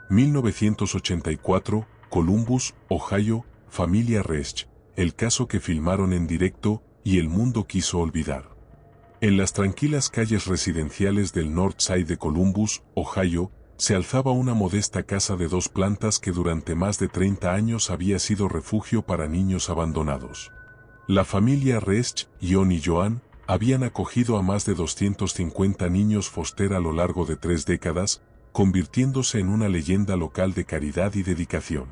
1984, Columbus, Ohio, familia Resch, el caso que filmaron en directo y el mundo quiso olvidar. En las tranquilas calles residenciales del North Side de Columbus, Ohio, se alzaba una modesta casa de 2 plantas que durante más de 30 años había sido refugio para niños abandonados. La familia Resch, Ion y Joan, habían acogido a más de 250 niños foster a lo largo de 3 décadas, convirtiéndose en una leyenda local de caridad y dedicación.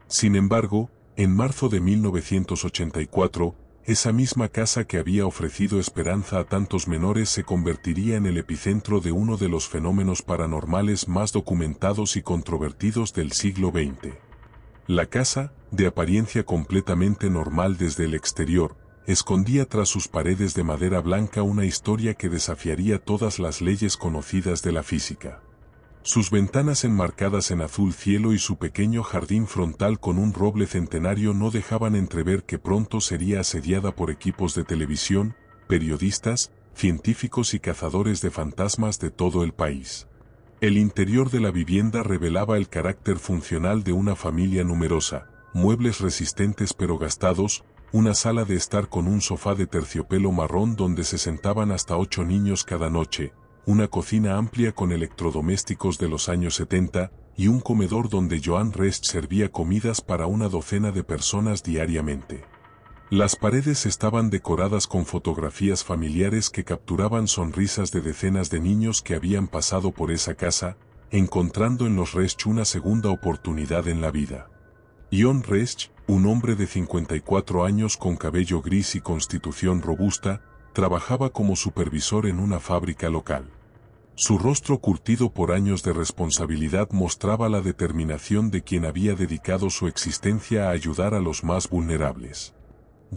Sin embargo, en marzo de 1984, esa misma casa que había ofrecido esperanza a tantos menores se convertiría en el epicentro de uno de los fenómenos paranormales más documentados y controvertidos del siglo XX. La casa, de apariencia completamente normal desde el exterior, escondía tras sus paredes de madera blanca una historia que desafiaría todas las leyes conocidas de la física. Sus ventanas enmarcadas en azul cielo y su pequeño jardín frontal con un roble centenario no dejaban entrever que pronto sería asediada por equipos de televisión, periodistas, científicos y cazadores de fantasmas de todo el país. El interior de la vivienda revelaba el carácter funcional de una familia numerosa, muebles resistentes pero gastados, una sala de estar con un sofá de terciopelo marrón donde se sentaban hasta 8 niños cada noche, una cocina amplia con electrodomésticos de los años 70 y un comedor donde Joan Resch servía comidas para una docena de personas diariamente. Las paredes estaban decoradas con fotografías familiares que capturaban sonrisas de decenas de niños que habían pasado por esa casa, encontrando en los Resch una segunda oportunidad en la vida. Ion Resch, un hombre de 54 años con cabello gris y constitución robusta, trabajaba como supervisor en una fábrica local. Su rostro curtido por años de responsabilidad mostraba la determinación de quien había dedicado su existencia a ayudar a los más vulnerables.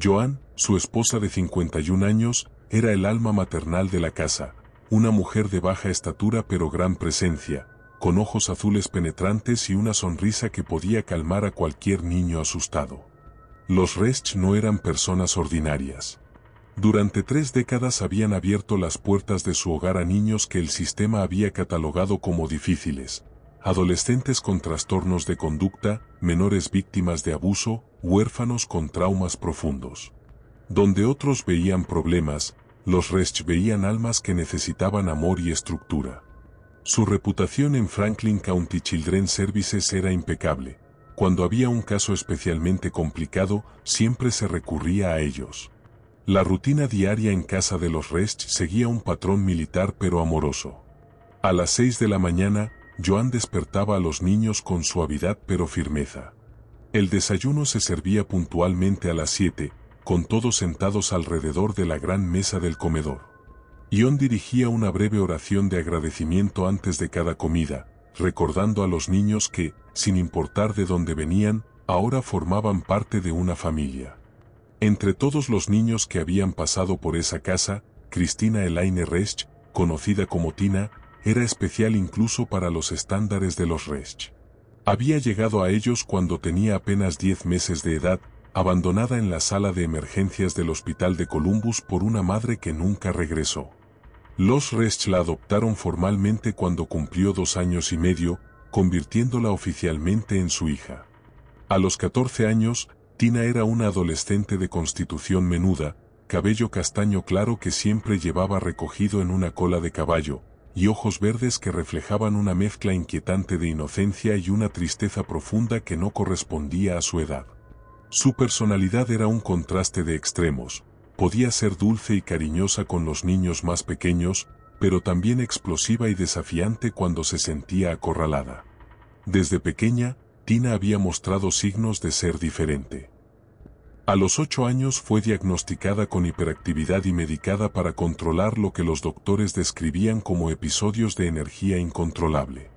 Joan, su esposa de 51 años, era el alma maternal de la casa, una mujer de baja estatura pero gran presencia, con ojos azules penetrantes y una sonrisa que podía calmar a cualquier niño asustado. Los Resch no eran personas ordinarias. Durante 3 décadas habían abierto las puertas de su hogar a niños que el sistema había catalogado como difíciles, adolescentes con trastornos de conducta, menores víctimas de abuso, huérfanos con traumas profundos. Donde otros veían problemas, los Resch veían almas que necesitaban amor y estructura. Su reputación en Franklin County Children's Services era impecable. Cuando había un caso especialmente complicado, siempre se recurría a ellos. La rutina diaria en casa de los Resch seguía un patrón militar pero amoroso. A las 6 de la mañana, Joan despertaba a los niños con suavidad pero firmeza. El desayuno se servía puntualmente a las 7, con todos sentados alrededor de la gran mesa del comedor. Ion dirigía una breve oración de agradecimiento antes de cada comida, recordando a los niños que, sin importar de dónde venían, ahora formaban parte de una familia. Entre todos los niños que habían pasado por esa casa, Christina Elaine Resch, conocida como Tina, era especial incluso para los estándares de los Resch. Había llegado a ellos cuando tenía apenas 10 meses de edad, abandonada en la sala de emergencias del hospital de Columbus por una madre que nunca regresó. Los Resch la adoptaron formalmente cuando cumplió 2 años y medio, convirtiéndola oficialmente en su hija. A los 14 años, Tina era una adolescente de constitución menuda, cabello castaño claro que siempre llevaba recogido en una cola de caballo, y ojos verdes que reflejaban una mezcla inquietante de inocencia y una tristeza profunda que no correspondía a su edad. Su personalidad era un contraste de extremos, podía ser dulce y cariñosa con los niños más pequeños, pero también explosiva y desafiante cuando se sentía acorralada. Desde pequeña, Tina había mostrado signos de ser diferente. A los 8 años fue diagnosticada con hiperactividad y medicada para controlar lo que los doctores describían como episodios de energía incontrolable.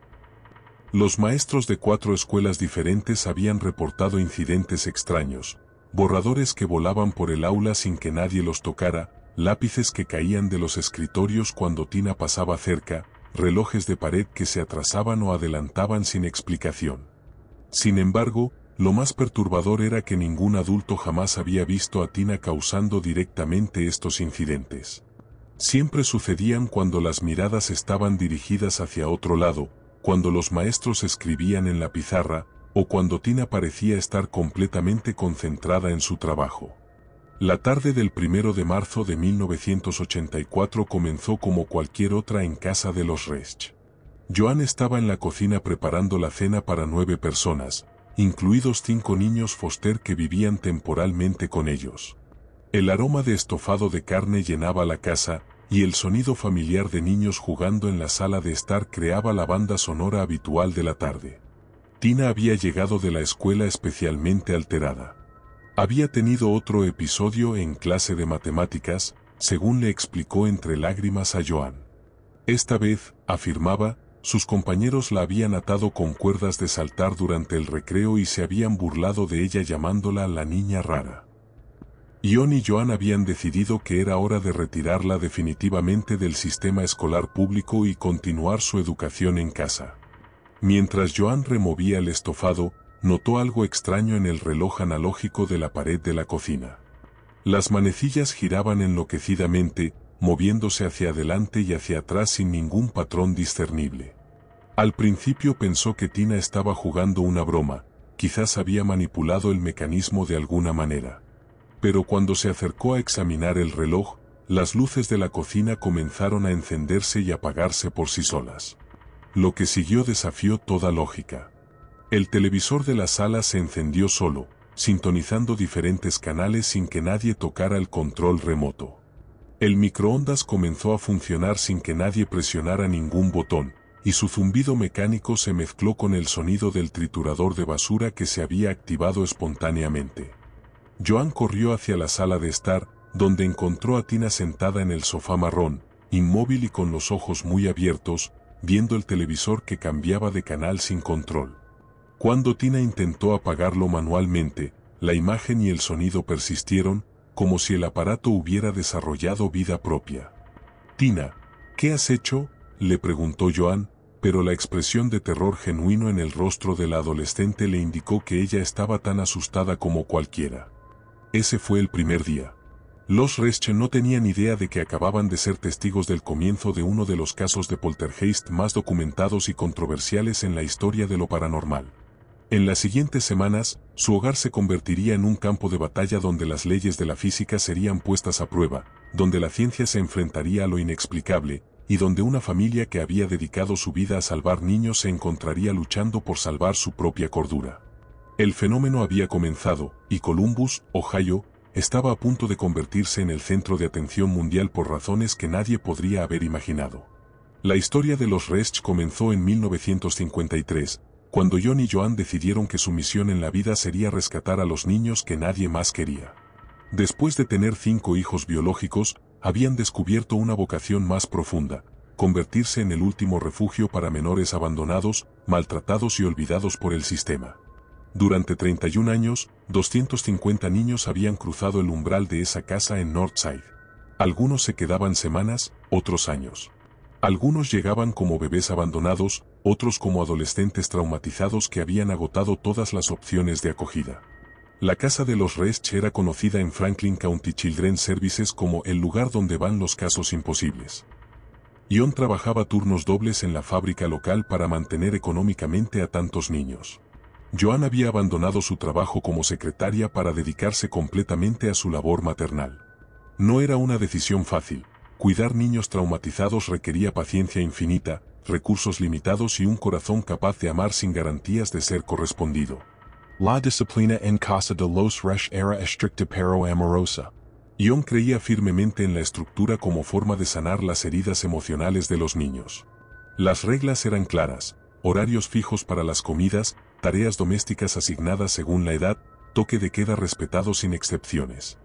Los maestros de 4 escuelas diferentes habían reportado incidentes extraños, borradores que volaban por el aula sin que nadie los tocara, lápices que caían de los escritorios cuando Tina pasaba cerca, relojes de pared que se atrasaban o adelantaban sin explicación. Sin embargo, lo más perturbador era que ningún adulto jamás había visto a Tina causando directamente estos incidentes. Siempre sucedían cuando las miradas estaban dirigidas hacia otro lado, cuando los maestros escribían en la pizarra, o cuando Tina parecía estar completamente concentrada en su trabajo. La tarde del 1 de marzo de 1984 comenzó como cualquier otra en casa de los Resch. Joan estaba en la cocina preparando la cena para 9 personas, incluidos 5 niños foster que vivían temporalmente con ellos. El aroma de estofado de carne llenaba la casa, y el sonido familiar de niños jugando en la sala de estar creaba la banda sonora habitual de la tarde. Tina había llegado de la escuela especialmente alterada. Había tenido otro episodio en clase de matemáticas, según le explicó entre lágrimas a Joan. Esta vez, afirmaba, sus compañeros la habían atado con cuerdas de saltar durante el recreo y se habían burlado de ella llamándola la niña rara. Ion y Joan habían decidido que era hora de retirarla definitivamente del sistema escolar público y continuar su educación en casa. Mientras Joan removía el estofado, notó algo extraño en el reloj analógico de la pared de la cocina. Las manecillas giraban enloquecidamente, moviéndose hacia adelante y hacia atrás sin ningún patrón discernible. Al principio pensó que Tina estaba jugando una broma, quizás había manipulado el mecanismo de alguna manera. Pero cuando se acercó a examinar el reloj, las luces de la cocina comenzaron a encenderse y apagarse por sí solas. Lo que siguió desafió toda lógica. El televisor de la sala se encendió solo, sintonizando diferentes canales sin que nadie tocara el control remoto. El microondas comenzó a funcionar sin que nadie presionara ningún botón, y su zumbido mecánico se mezcló con el sonido del triturador de basura que se había activado espontáneamente. Joan corrió hacia la sala de estar, donde encontró a Tina sentada en el sofá marrón, inmóvil y con los ojos muy abiertos, viendo el televisor que cambiaba de canal sin control. Cuando Tina intentó apagarlo manualmente, la imagen y el sonido persistieron, como si el aparato hubiera desarrollado vida propia. «Tina, ¿qué has hecho?», le preguntó Joan, pero la expresión de terror genuino en el rostro de la adolescente le indicó que ella estaba tan asustada como cualquiera. Ese fue el primer día. Los Resch no tenían idea de que acababan de ser testigos del comienzo de uno de los casos de poltergeist más documentados y controversiales en la historia de lo paranormal. En las siguientes semanas, su hogar se convertiría en un campo de batalla donde las leyes de la física serían puestas a prueba, donde la ciencia se enfrentaría a lo inexplicable, y donde una familia que había dedicado su vida a salvar niños se encontraría luchando por salvar su propia cordura. El fenómeno había comenzado, y Columbus, Ohio, estaba a punto de convertirse en el centro de atención mundial por razones que nadie podría haber imaginado. La historia de los Resch comenzó en 1953, cuando John y Joan decidieron que su misión en la vida sería rescatar a los niños que nadie más quería. Después de tener 5 hijos biológicos, habían descubierto una vocación más profunda: convertirse en el último refugio para menores abandonados, maltratados y olvidados por el sistema. Durante 31 años, 250 niños habían cruzado el umbral de esa casa en Northside. Algunos se quedaban semanas, otros años. Algunos llegaban como bebés abandonados, otros como adolescentes traumatizados que habían agotado todas las opciones de acogida. La casa de los Resch era conocida en Franklin County Children's Services como el lugar donde van los casos imposibles. Ion trabajaba turnos dobles en la fábrica local para mantener económicamente a tantos niños. Joan había abandonado su trabajo como secretaria para dedicarse completamente a su labor maternal. No era una decisión fácil. Cuidar niños traumatizados requería paciencia infinita, recursos limitados y un corazón capaz de amar sin garantías de ser correspondido. La disciplina en casa de los Resch era estricta pero amorosa. Ion creía firmemente en la estructura como forma de sanar las heridas emocionales de los niños. Las reglas eran claras: horarios fijos para las comidas, tareas domésticas asignadas según la edad, toque de queda respetado sin excepciones.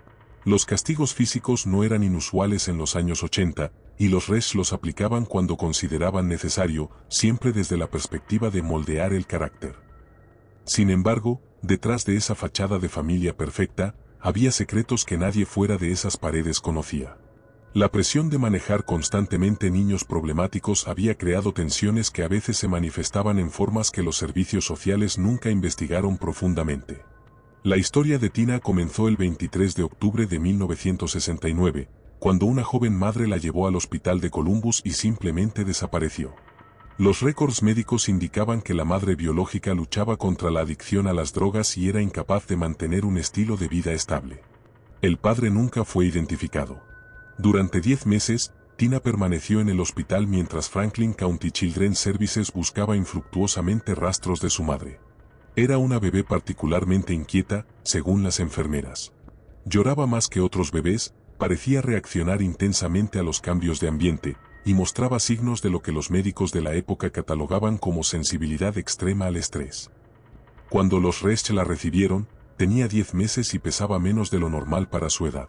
Los castigos físicos no eran inusuales en los años 80, y los Resch los aplicaban cuando consideraban necesario, siempre desde la perspectiva de moldear el carácter. Sin embargo, detrás de esa fachada de familia perfecta, había secretos que nadie fuera de esas paredes conocía. La presión de manejar constantemente niños problemáticos había creado tensiones que a veces se manifestaban en formas que los servicios sociales nunca investigaron profundamente. La historia de Tina comenzó el 23 de octubre de 1969, cuando una joven madre la llevó al hospital de Columbus y simplemente desapareció. Los récords médicos indicaban que la madre biológica luchaba contra la adicción a las drogas y era incapaz de mantener un estilo de vida estable. El padre nunca fue identificado. Durante 10 meses, Tina permaneció en el hospital mientras Franklin County Children's Services buscaba infructuosamente rastros de su madre. Era una bebé particularmente inquieta, según las enfermeras. Lloraba más que otros bebés, parecía reaccionar intensamente a los cambios de ambiente, y mostraba signos de lo que los médicos de la época catalogaban como sensibilidad extrema al estrés. Cuando los Resch la recibieron, tenía 10 meses y pesaba menos de lo normal para su edad.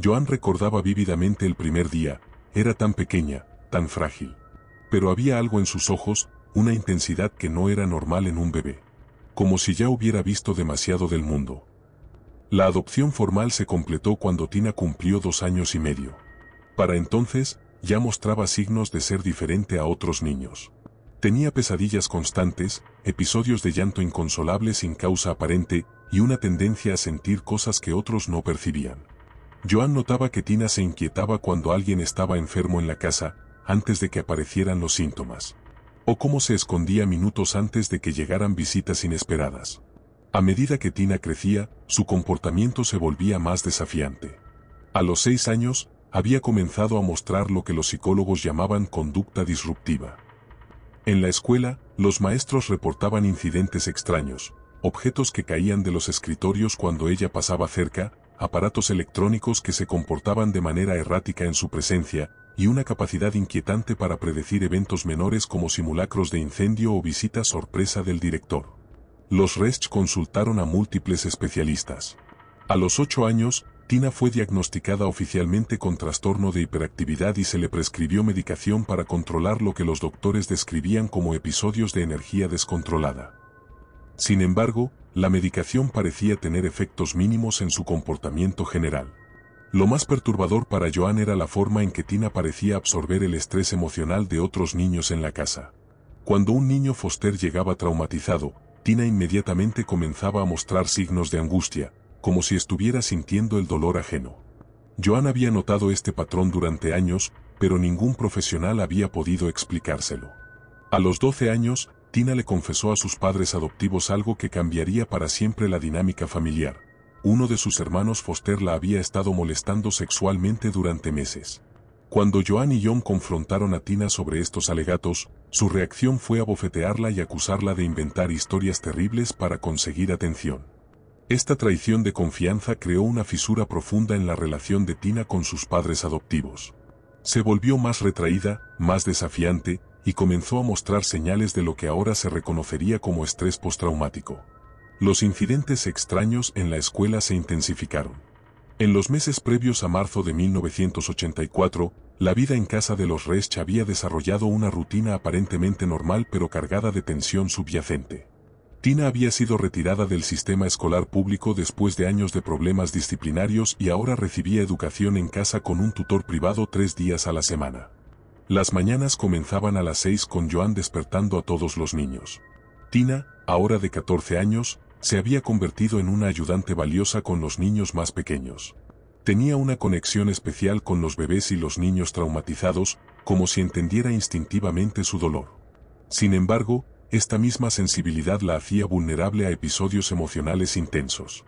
Joan recordaba vívidamente el primer día, era tan pequeña, tan frágil. Pero había algo en sus ojos, una intensidad que no era normal en un bebé. Como si ya hubiera visto demasiado del mundo. La adopción formal se completó cuando Tina cumplió 2 años y medio. Para entonces, ya mostraba signos de ser diferente a otros niños. Tenía pesadillas constantes, episodios de llanto inconsolable sin causa aparente, y una tendencia a sentir cosas que otros no percibían. Joan notaba que Tina se inquietaba cuando alguien estaba enfermo en la casa, antes de que aparecieran los síntomas. O cómo se escondía minutos antes de que llegaran visitas inesperadas. A medida que Tina crecía, su comportamiento se volvía más desafiante. A los 6 años, había comenzado a mostrar lo que los psicólogos llamaban conducta disruptiva. En la escuela, los maestros reportaban incidentes extraños, objetos que caían de los escritorios cuando ella pasaba cerca, aparatos electrónicos que se comportaban de manera errática en su presencia, y una capacidad inquietante para predecir eventos menores como simulacros de incendio o visitas sorpresa del director. Los Resch consultaron a múltiples especialistas. A los 8 años, Tina fue diagnosticada oficialmente con trastorno de hiperactividad y se le prescribió medicación para controlar lo que los doctores describían como episodios de energía descontrolada. Sin embargo, la medicación parecía tener efectos mínimos en su comportamiento general. Lo más perturbador para Joan era la forma en que Tina parecía absorber el estrés emocional de otros niños en la casa. Cuando un niño foster llegaba traumatizado, Tina inmediatamente comenzaba a mostrar signos de angustia, como si estuviera sintiendo el dolor ajeno. Joan había notado este patrón durante años, pero ningún profesional había podido explicárselo. A los 12 años, Tina le confesó a sus padres adoptivos algo que cambiaría para siempre la dinámica familiar. Uno de sus hermanos foster la había estado molestando sexualmente durante meses. Cuando Joan y John confrontaron a Tina sobre estos alegatos, su reacción fue abofetearla y acusarla de inventar historias terribles para conseguir atención. Esta traición de confianza creó una fisura profunda en la relación de Tina con sus padres adoptivos. Se volvió más retraída, más desafiante, y comenzó a mostrar señales de lo que ahora se reconocería como estrés postraumático. Los incidentes extraños en la escuela se intensificaron. En los meses previos a marzo de 1984, la vida en casa de los Resch había desarrollado una rutina aparentemente normal pero cargada de tensión subyacente. Tina había sido retirada del sistema escolar público después de años de problemas disciplinarios y ahora recibía educación en casa con un tutor privado 3 días a la semana. Las mañanas comenzaban a las 6 con Joan despertando a todos los niños. Tina, ahora de 14 años, se había convertido en una ayudante valiosa con los niños más pequeños. Tenía una conexión especial con los bebés y los niños traumatizados, como si entendiera instintivamente su dolor. Sin embargo, esta misma sensibilidad la hacía vulnerable a episodios emocionales intensos.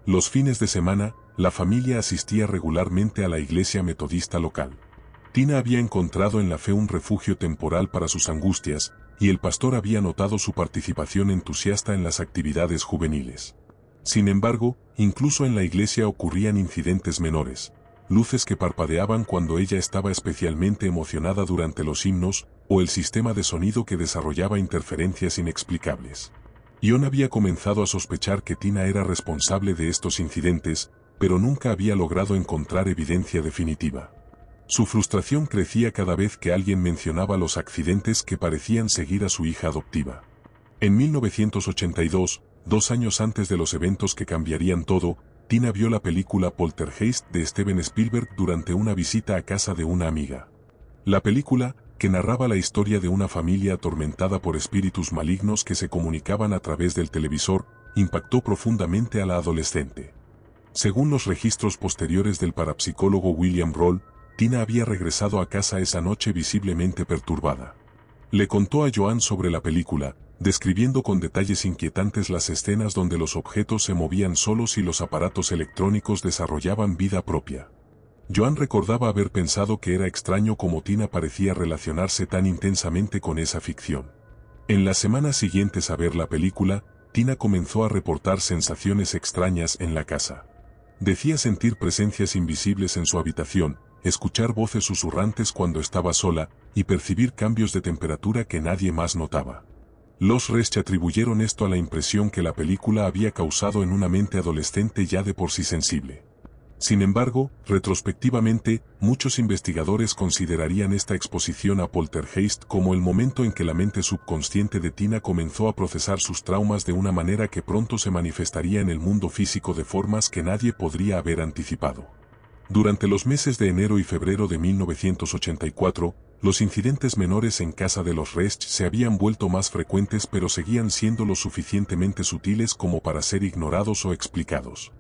Los fines de semana, la familia asistía regularmente a la iglesia metodista local. Tina había encontrado en la fe un refugio temporal para sus angustias, y el pastor había notado su participación entusiasta en las actividades juveniles. Sin embargo, incluso en la iglesia ocurrían incidentes menores, luces que parpadeaban cuando ella estaba especialmente emocionada durante los himnos, o el sistema de sonido que desarrollaba interferencias inexplicables. John había comenzado a sospechar que Tina era responsable de estos incidentes, pero nunca había logrado encontrar evidencia definitiva. Su frustración crecía cada vez que alguien mencionaba los accidentes que parecían seguir a su hija adoptiva. En 1982, 2 años antes de los eventos que cambiarían todo, Tina vio la película Poltergeist de Steven Spielberg durante una visita a casa de una amiga. La película, que narraba la historia de una familia atormentada por espíritus malignos que se comunicaban a través del televisor, impactó profundamente a la adolescente. Según los registros posteriores del parapsicólogo William Roll, Tina había regresado a casa esa noche visiblemente perturbada. Le contó a Joan sobre la película, describiendo con detalles inquietantes las escenas donde los objetos se movían solos y los aparatos electrónicos desarrollaban vida propia. Joan recordaba haber pensado que era extraño cómo Tina parecía relacionarse tan intensamente con esa ficción. En las semanas siguientes a ver la película, Tina comenzó a reportar sensaciones extrañas en la casa. Decía sentir presencias invisibles en su habitación, escuchar voces susurrantes cuando estaba sola, y percibir cambios de temperatura que nadie más notaba. Los Resch atribuyeron esto a la impresión que la película había causado en una mente adolescente ya de por sí sensible. Sin embargo, retrospectivamente, muchos investigadores considerarían esta exposición a poltergeist como el momento en que la mente subconsciente de Tina comenzó a procesar sus traumas de una manera que pronto se manifestaría en el mundo físico de formas que nadie podría haber anticipado. Durante los meses de enero y febrero de 1984, los incidentes menores en casa de los Resch se habían vuelto más frecuentes, pero seguían siendo lo suficientemente sutiles como para ser ignorados o explicados.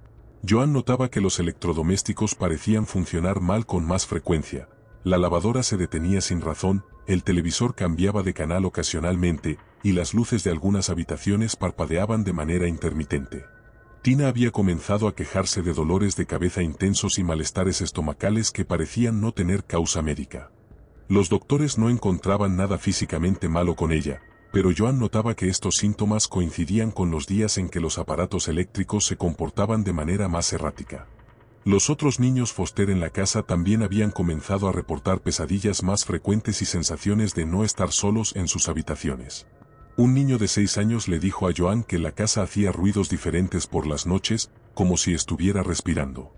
Joan notaba que los electrodomésticos parecían funcionar mal con más frecuencia. La lavadora se detenía sin razón, el televisor cambiaba de canal ocasionalmente, y las luces de algunas habitaciones parpadeaban de manera intermitente. Tina había comenzado a quejarse de dolores de cabeza intensos y malestares estomacales que parecían no tener causa médica. Los doctores no encontraban nada físicamente malo con ella, pero Joan notaba que estos síntomas coincidían con los días en que los aparatos eléctricos se comportaban de manera más errática. Los otros niños Foster en la casa también habían comenzado a reportar pesadillas más frecuentes y sensaciones de no estar solos en sus habitaciones. Un niño de 6 años le dijo a Joan que la casa hacía ruidos diferentes por las noches, como si estuviera respirando.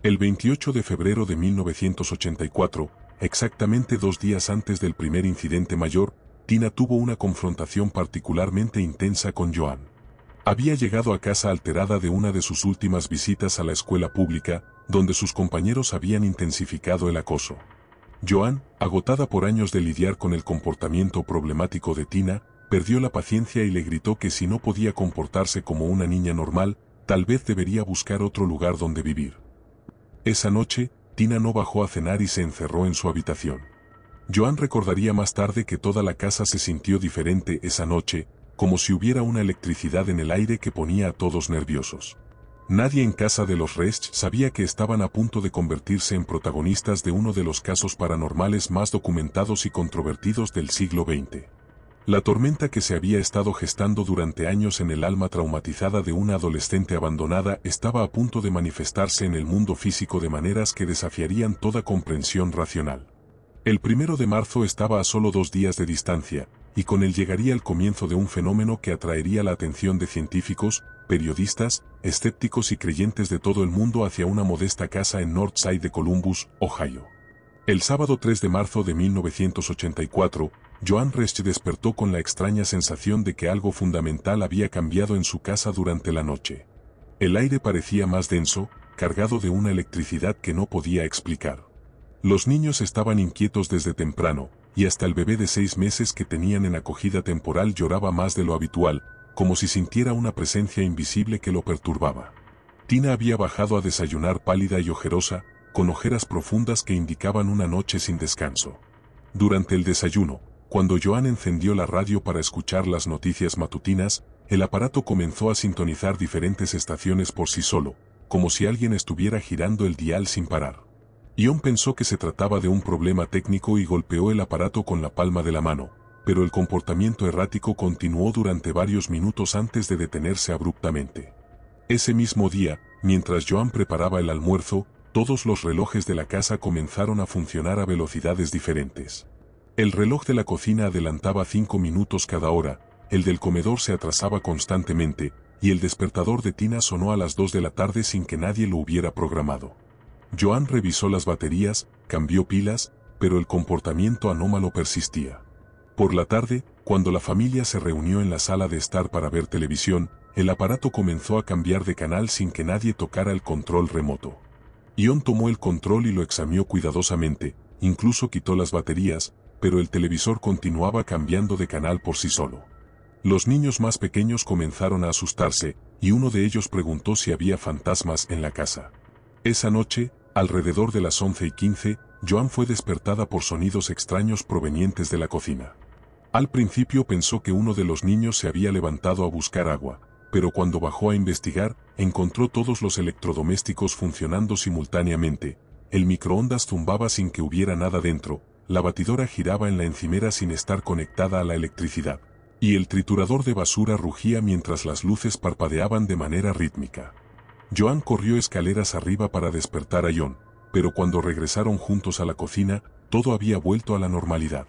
El 28 de febrero de 1984, exactamente 2 días antes del primer incidente mayor, Tina tuvo una confrontación particularmente intensa con Joan. Había llegado a casa alterada de una de sus últimas visitas a la escuela pública, donde sus compañeros habían intensificado el acoso. Joan, agotada por años de lidiar con el comportamiento problemático de Tina, perdió la paciencia y le gritó que si no podía comportarse como una niña normal, tal vez debería buscar otro lugar donde vivir. Esa noche, Tina no bajó a cenar y se encerró en su habitación. Joan recordaría más tarde que toda la casa se sintió diferente esa noche, como si hubiera una electricidad en el aire que ponía a todos nerviosos. Nadie en casa de los Resch sabía que estaban a punto de convertirse en protagonistas de uno de los casos paranormales más documentados y controvertidos del siglo XX. La tormenta que se había estado gestando durante años en el alma traumatizada de una adolescente abandonada estaba a punto de manifestarse en el mundo físico de maneras que desafiarían toda comprensión racional. El 1 de marzo estaba a solo 2 días de distancia, y con él llegaría el comienzo de un fenómeno que atraería la atención de científicos, periodistas, escépticos y creyentes de todo el mundo hacia una modesta casa en Northside de Columbus, Ohio. El sábado 3 de marzo de 1984, Joan Resch despertó con la extraña sensación de que algo fundamental había cambiado en su casa durante la noche. El aire parecía más denso, cargado de una electricidad que no podía explicar. Los niños estaban inquietos desde temprano, y hasta el bebé de 6 meses que tenían en acogida temporal lloraba más de lo habitual, como si sintiera una presencia invisible que lo perturbaba. Tina había bajado a desayunar pálida y ojerosa, con ojeras profundas que indicaban una noche sin descanso. Durante el desayuno, cuando Joan encendió la radio para escuchar las noticias matutinas, el aparato comenzó a sintonizar diferentes estaciones por sí solo, como si alguien estuviera girando el dial sin parar. Joan pensó que se trataba de un problema técnico y golpeó el aparato con la palma de la mano, pero el comportamiento errático continuó durante varios minutos antes de detenerse abruptamente. Ese mismo día, mientras Joan preparaba el almuerzo, todos los relojes de la casa comenzaron a funcionar a velocidades diferentes. El reloj de la cocina adelantaba 5 minutos cada hora, el del comedor se atrasaba constantemente, y el despertador de Tina sonó a las 2 de la tarde sin que nadie lo hubiera programado. Joan revisó las baterías, cambió pilas, pero el comportamiento anómalo persistía. Por la tarde, cuando la familia se reunió en la sala de estar para ver televisión, el aparato comenzó a cambiar de canal sin que nadie tocara el control remoto. Joan tomó el control y lo examinó cuidadosamente, incluso quitó las baterías, pero el televisor continuaba cambiando de canal por sí solo. Los niños más pequeños comenzaron a asustarse, y uno de ellos preguntó si había fantasmas en la casa. Esa noche, alrededor de las 11:15, Joan fue despertada por sonidos extraños provenientes de la cocina. Al principio pensó que uno de los niños se había levantado a buscar agua, pero cuando bajó a investigar, encontró todos los electrodomésticos funcionando simultáneamente. El microondas zumbaba sin que hubiera nada dentro, la batidora giraba en la encimera sin estar conectada a la electricidad, y el triturador de basura rugía mientras las luces parpadeaban de manera rítmica. Joan corrió escaleras arriba para despertar a John, pero cuando regresaron juntos a la cocina, todo había vuelto a la normalidad.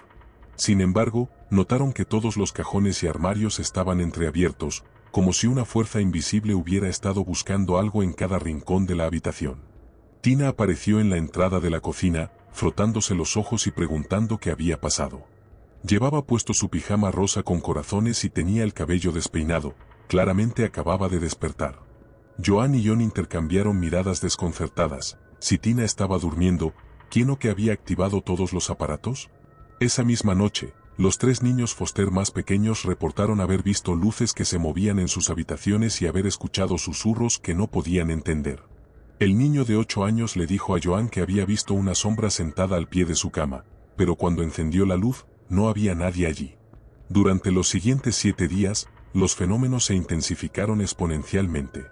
Sin embargo, notaron que todos los cajones y armarios estaban entreabiertos, como si una fuerza invisible hubiera estado buscando algo en cada rincón de la habitación. Tina apareció en la entrada de la cocina, frotándose los ojos y preguntando qué había pasado. Llevaba puesto su pijama rosa con corazones y tenía el cabello despeinado, claramente acababa de despertar. Joan y John intercambiaron miradas desconcertadas. Si Tina estaba durmiendo, ¿quién o qué había activado todos los aparatos? Esa misma noche, los 3 niños Foster más pequeños reportaron haber visto luces que se movían en sus habitaciones y haber escuchado susurros que no podían entender. El niño de 8 años le dijo a Joan que había visto una sombra sentada al pie de su cama, pero cuando encendió la luz, no había nadie allí. Durante los siguientes 7 días, los fenómenos se intensificaron exponencialmente.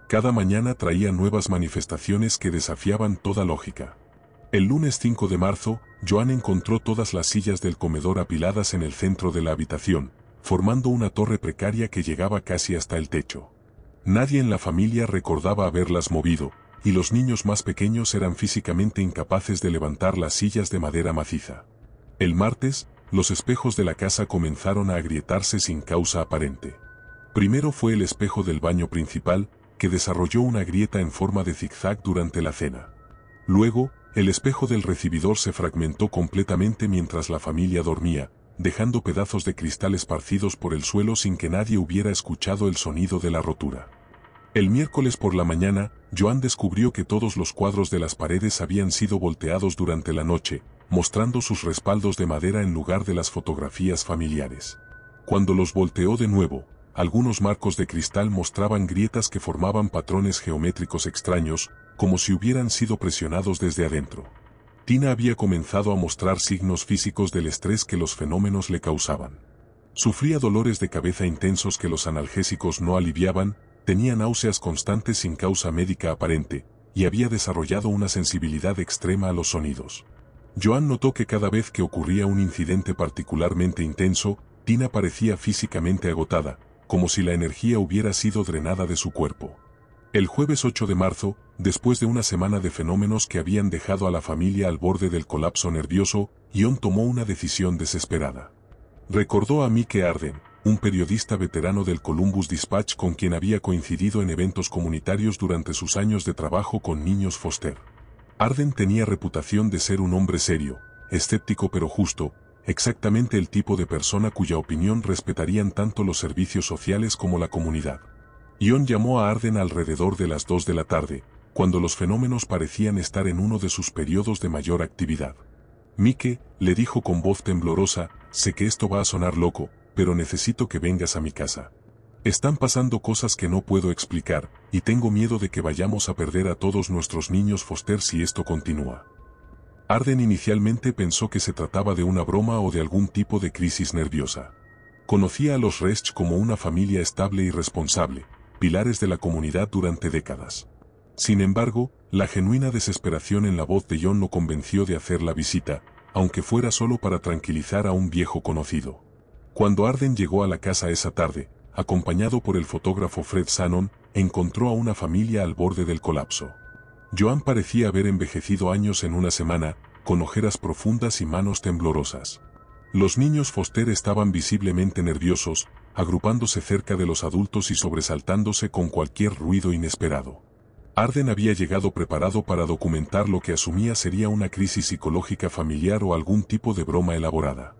Cada mañana traía nuevas manifestaciones que desafiaban toda lógica. El lunes 5 de marzo, Joan encontró todas las sillas del comedor apiladas en el centro de la habitación, formando una torre precaria que llegaba casi hasta el techo. Nadie en la familia recordaba haberlas movido, y los niños más pequeños eran físicamente incapaces de levantar las sillas de madera maciza. El martes, los espejos de la casa comenzaron a agrietarse sin causa aparente. Primero fue el espejo del baño principal, que desarrolló una grieta en forma de zigzag durante la cena. Luego, el espejo del recibidor se fragmentó completamente mientras la familia dormía, dejando pedazos de cristal esparcidos por el suelo sin que nadie hubiera escuchado el sonido de la rotura. El miércoles por la mañana, Joan descubrió que todos los cuadros de las paredes habían sido volteados durante la noche, mostrando sus respaldos de madera en lugar de las fotografías familiares. Cuando los volteó de nuevo, algunos marcos de cristal mostraban grietas que formaban patrones geométricos extraños, como si hubieran sido presionados desde adentro. Tina había comenzado a mostrar signos físicos del estrés que los fenómenos le causaban. Sufría dolores de cabeza intensos que los analgésicos no aliviaban, tenía náuseas constantes sin causa médica aparente, y había desarrollado una sensibilidad extrema a los sonidos. Joan notó que cada vez que ocurría un incidente particularmente intenso, Tina parecía físicamente agotada, como si la energía hubiera sido drenada de su cuerpo. El jueves 8 de marzo, después de una semana de fenómenos que habían dejado a la familia al borde del colapso nervioso, John tomó una decisión desesperada. Recordó a Mike Arden, un periodista veterano del Columbus Dispatch con quien había coincidido en eventos comunitarios durante sus años de trabajo con niños Foster. Arden tenía reputación de ser un hombre serio, escéptico pero justo, exactamente el tipo de persona cuya opinión respetarían tanto los servicios sociales como la comunidad. John llamó a Arden alrededor de las 2 de la tarde, cuando los fenómenos parecían estar en uno de sus periodos de mayor actividad. Mike, le dijo con voz temblorosa, sé que esto va a sonar loco, pero necesito que vengas a mi casa. Están pasando cosas que no puedo explicar, y tengo miedo de que vayamos a perder a todos nuestros niños Foster si esto continúa. Arden inicialmente pensó que se trataba de una broma o de algún tipo de crisis nerviosa. Conocía a los Resch como una familia estable y responsable, pilares de la comunidad durante décadas. Sin embargo, la genuina desesperación en la voz de John lo convenció de hacer la visita, aunque fuera solo para tranquilizar a un viejo conocido. Cuando Arden llegó a la casa esa tarde, acompañado por el fotógrafo Fred Shannon, encontró a una familia al borde del colapso. Joan parecía haber envejecido años en una semana, con ojeras profundas y manos temblorosas. Los niños Foster estaban visiblemente nerviosos, agrupándose cerca de los adultos y sobresaltándose con cualquier ruido inesperado. Arden había llegado preparado para documentar lo que asumía sería una crisis psicológica familiar o algún tipo de broma elaborada.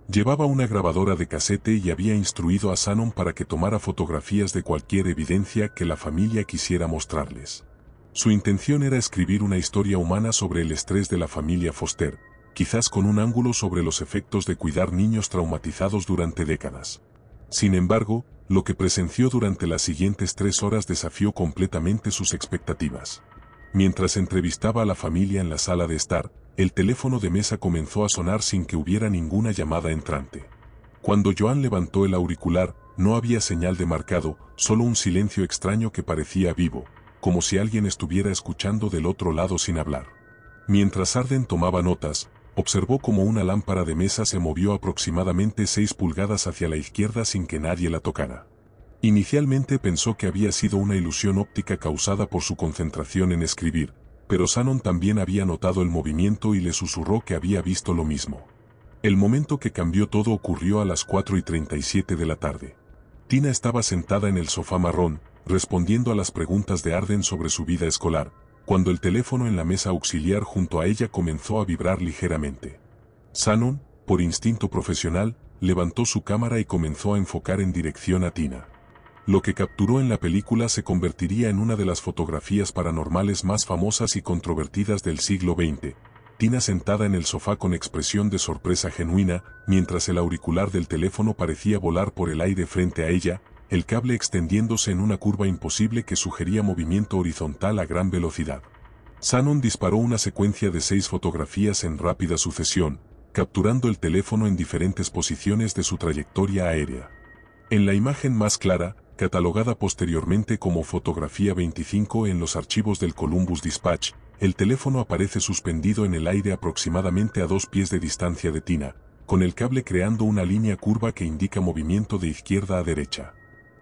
Llevaba una grabadora de casete y había instruido a Shannon para que tomara fotografías de cualquier evidencia que la familia quisiera mostrarles. Su intención era escribir una historia humana sobre el estrés de la familia Foster, quizás con un ángulo sobre los efectos de cuidar niños traumatizados durante décadas. Sin embargo, lo que presenció durante las siguientes 3 horas desafió completamente sus expectativas. Mientras entrevistaba a la familia en la sala de estar, el teléfono de mesa comenzó a sonar sin que hubiera ninguna llamada entrante. Cuando Joan levantó el auricular, no había señal de marcado, solo un silencio extraño que parecía vivo, como si alguien estuviera escuchando del otro lado sin hablar. Mientras Arden tomaba notas, observó cómo una lámpara de mesa se movió aproximadamente 6 pulgadas hacia la izquierda sin que nadie la tocara. Inicialmente pensó que había sido una ilusión óptica causada por su concentración en escribir, pero Shannon también había notado el movimiento y le susurró que había visto lo mismo. El momento que cambió todo ocurrió a las 4:37 de la tarde. Tina estaba sentada en el sofá marrón, respondiendo a las preguntas de Arden sobre su vida escolar, cuando el teléfono en la mesa auxiliar junto a ella comenzó a vibrar ligeramente. Shannon, por instinto profesional, levantó su cámara y comenzó a enfocar en dirección a Tina. Lo que capturó en la película se convertiría en una de las fotografías paranormales más famosas y controvertidas del siglo XX. Tina sentada en el sofá con expresión de sorpresa genuina, mientras el auricular del teléfono parecía volar por el aire frente a ella, el cable extendiéndose en una curva imposible que sugería movimiento horizontal a gran velocidad. Shannon disparó una secuencia de 6 fotografías en rápida sucesión, capturando el teléfono en diferentes posiciones de su trayectoria aérea. En la imagen más clara, catalogada posteriormente como fotografía 25 en los archivos del Columbus Dispatch, el teléfono aparece suspendido en el aire aproximadamente a 2 pies de distancia de Tina, con el cable creando una línea curva que indica movimiento de izquierda a derecha.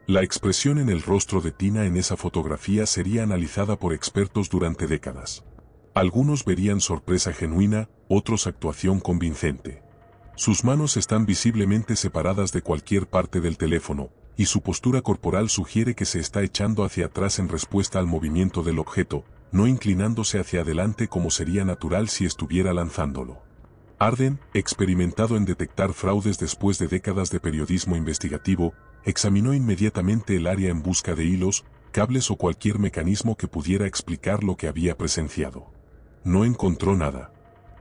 La expresión en el rostro de Tina en esa fotografía sería analizada por expertos durante décadas. Algunos verían sorpresa genuina, otros actuación convincente. Sus manos están visiblemente separadas de cualquier parte del teléfono, y su postura corporal sugiere que se está echando hacia atrás en respuesta al movimiento del objeto, no inclinándose hacia adelante como sería natural si estuviera lanzándolo. Arden, experimentado en detectar fraudes después de décadas de periodismo investigativo, examinó inmediatamente el área en busca de hilos, cables o cualquier mecanismo que pudiera explicar lo que había presenciado. No encontró nada.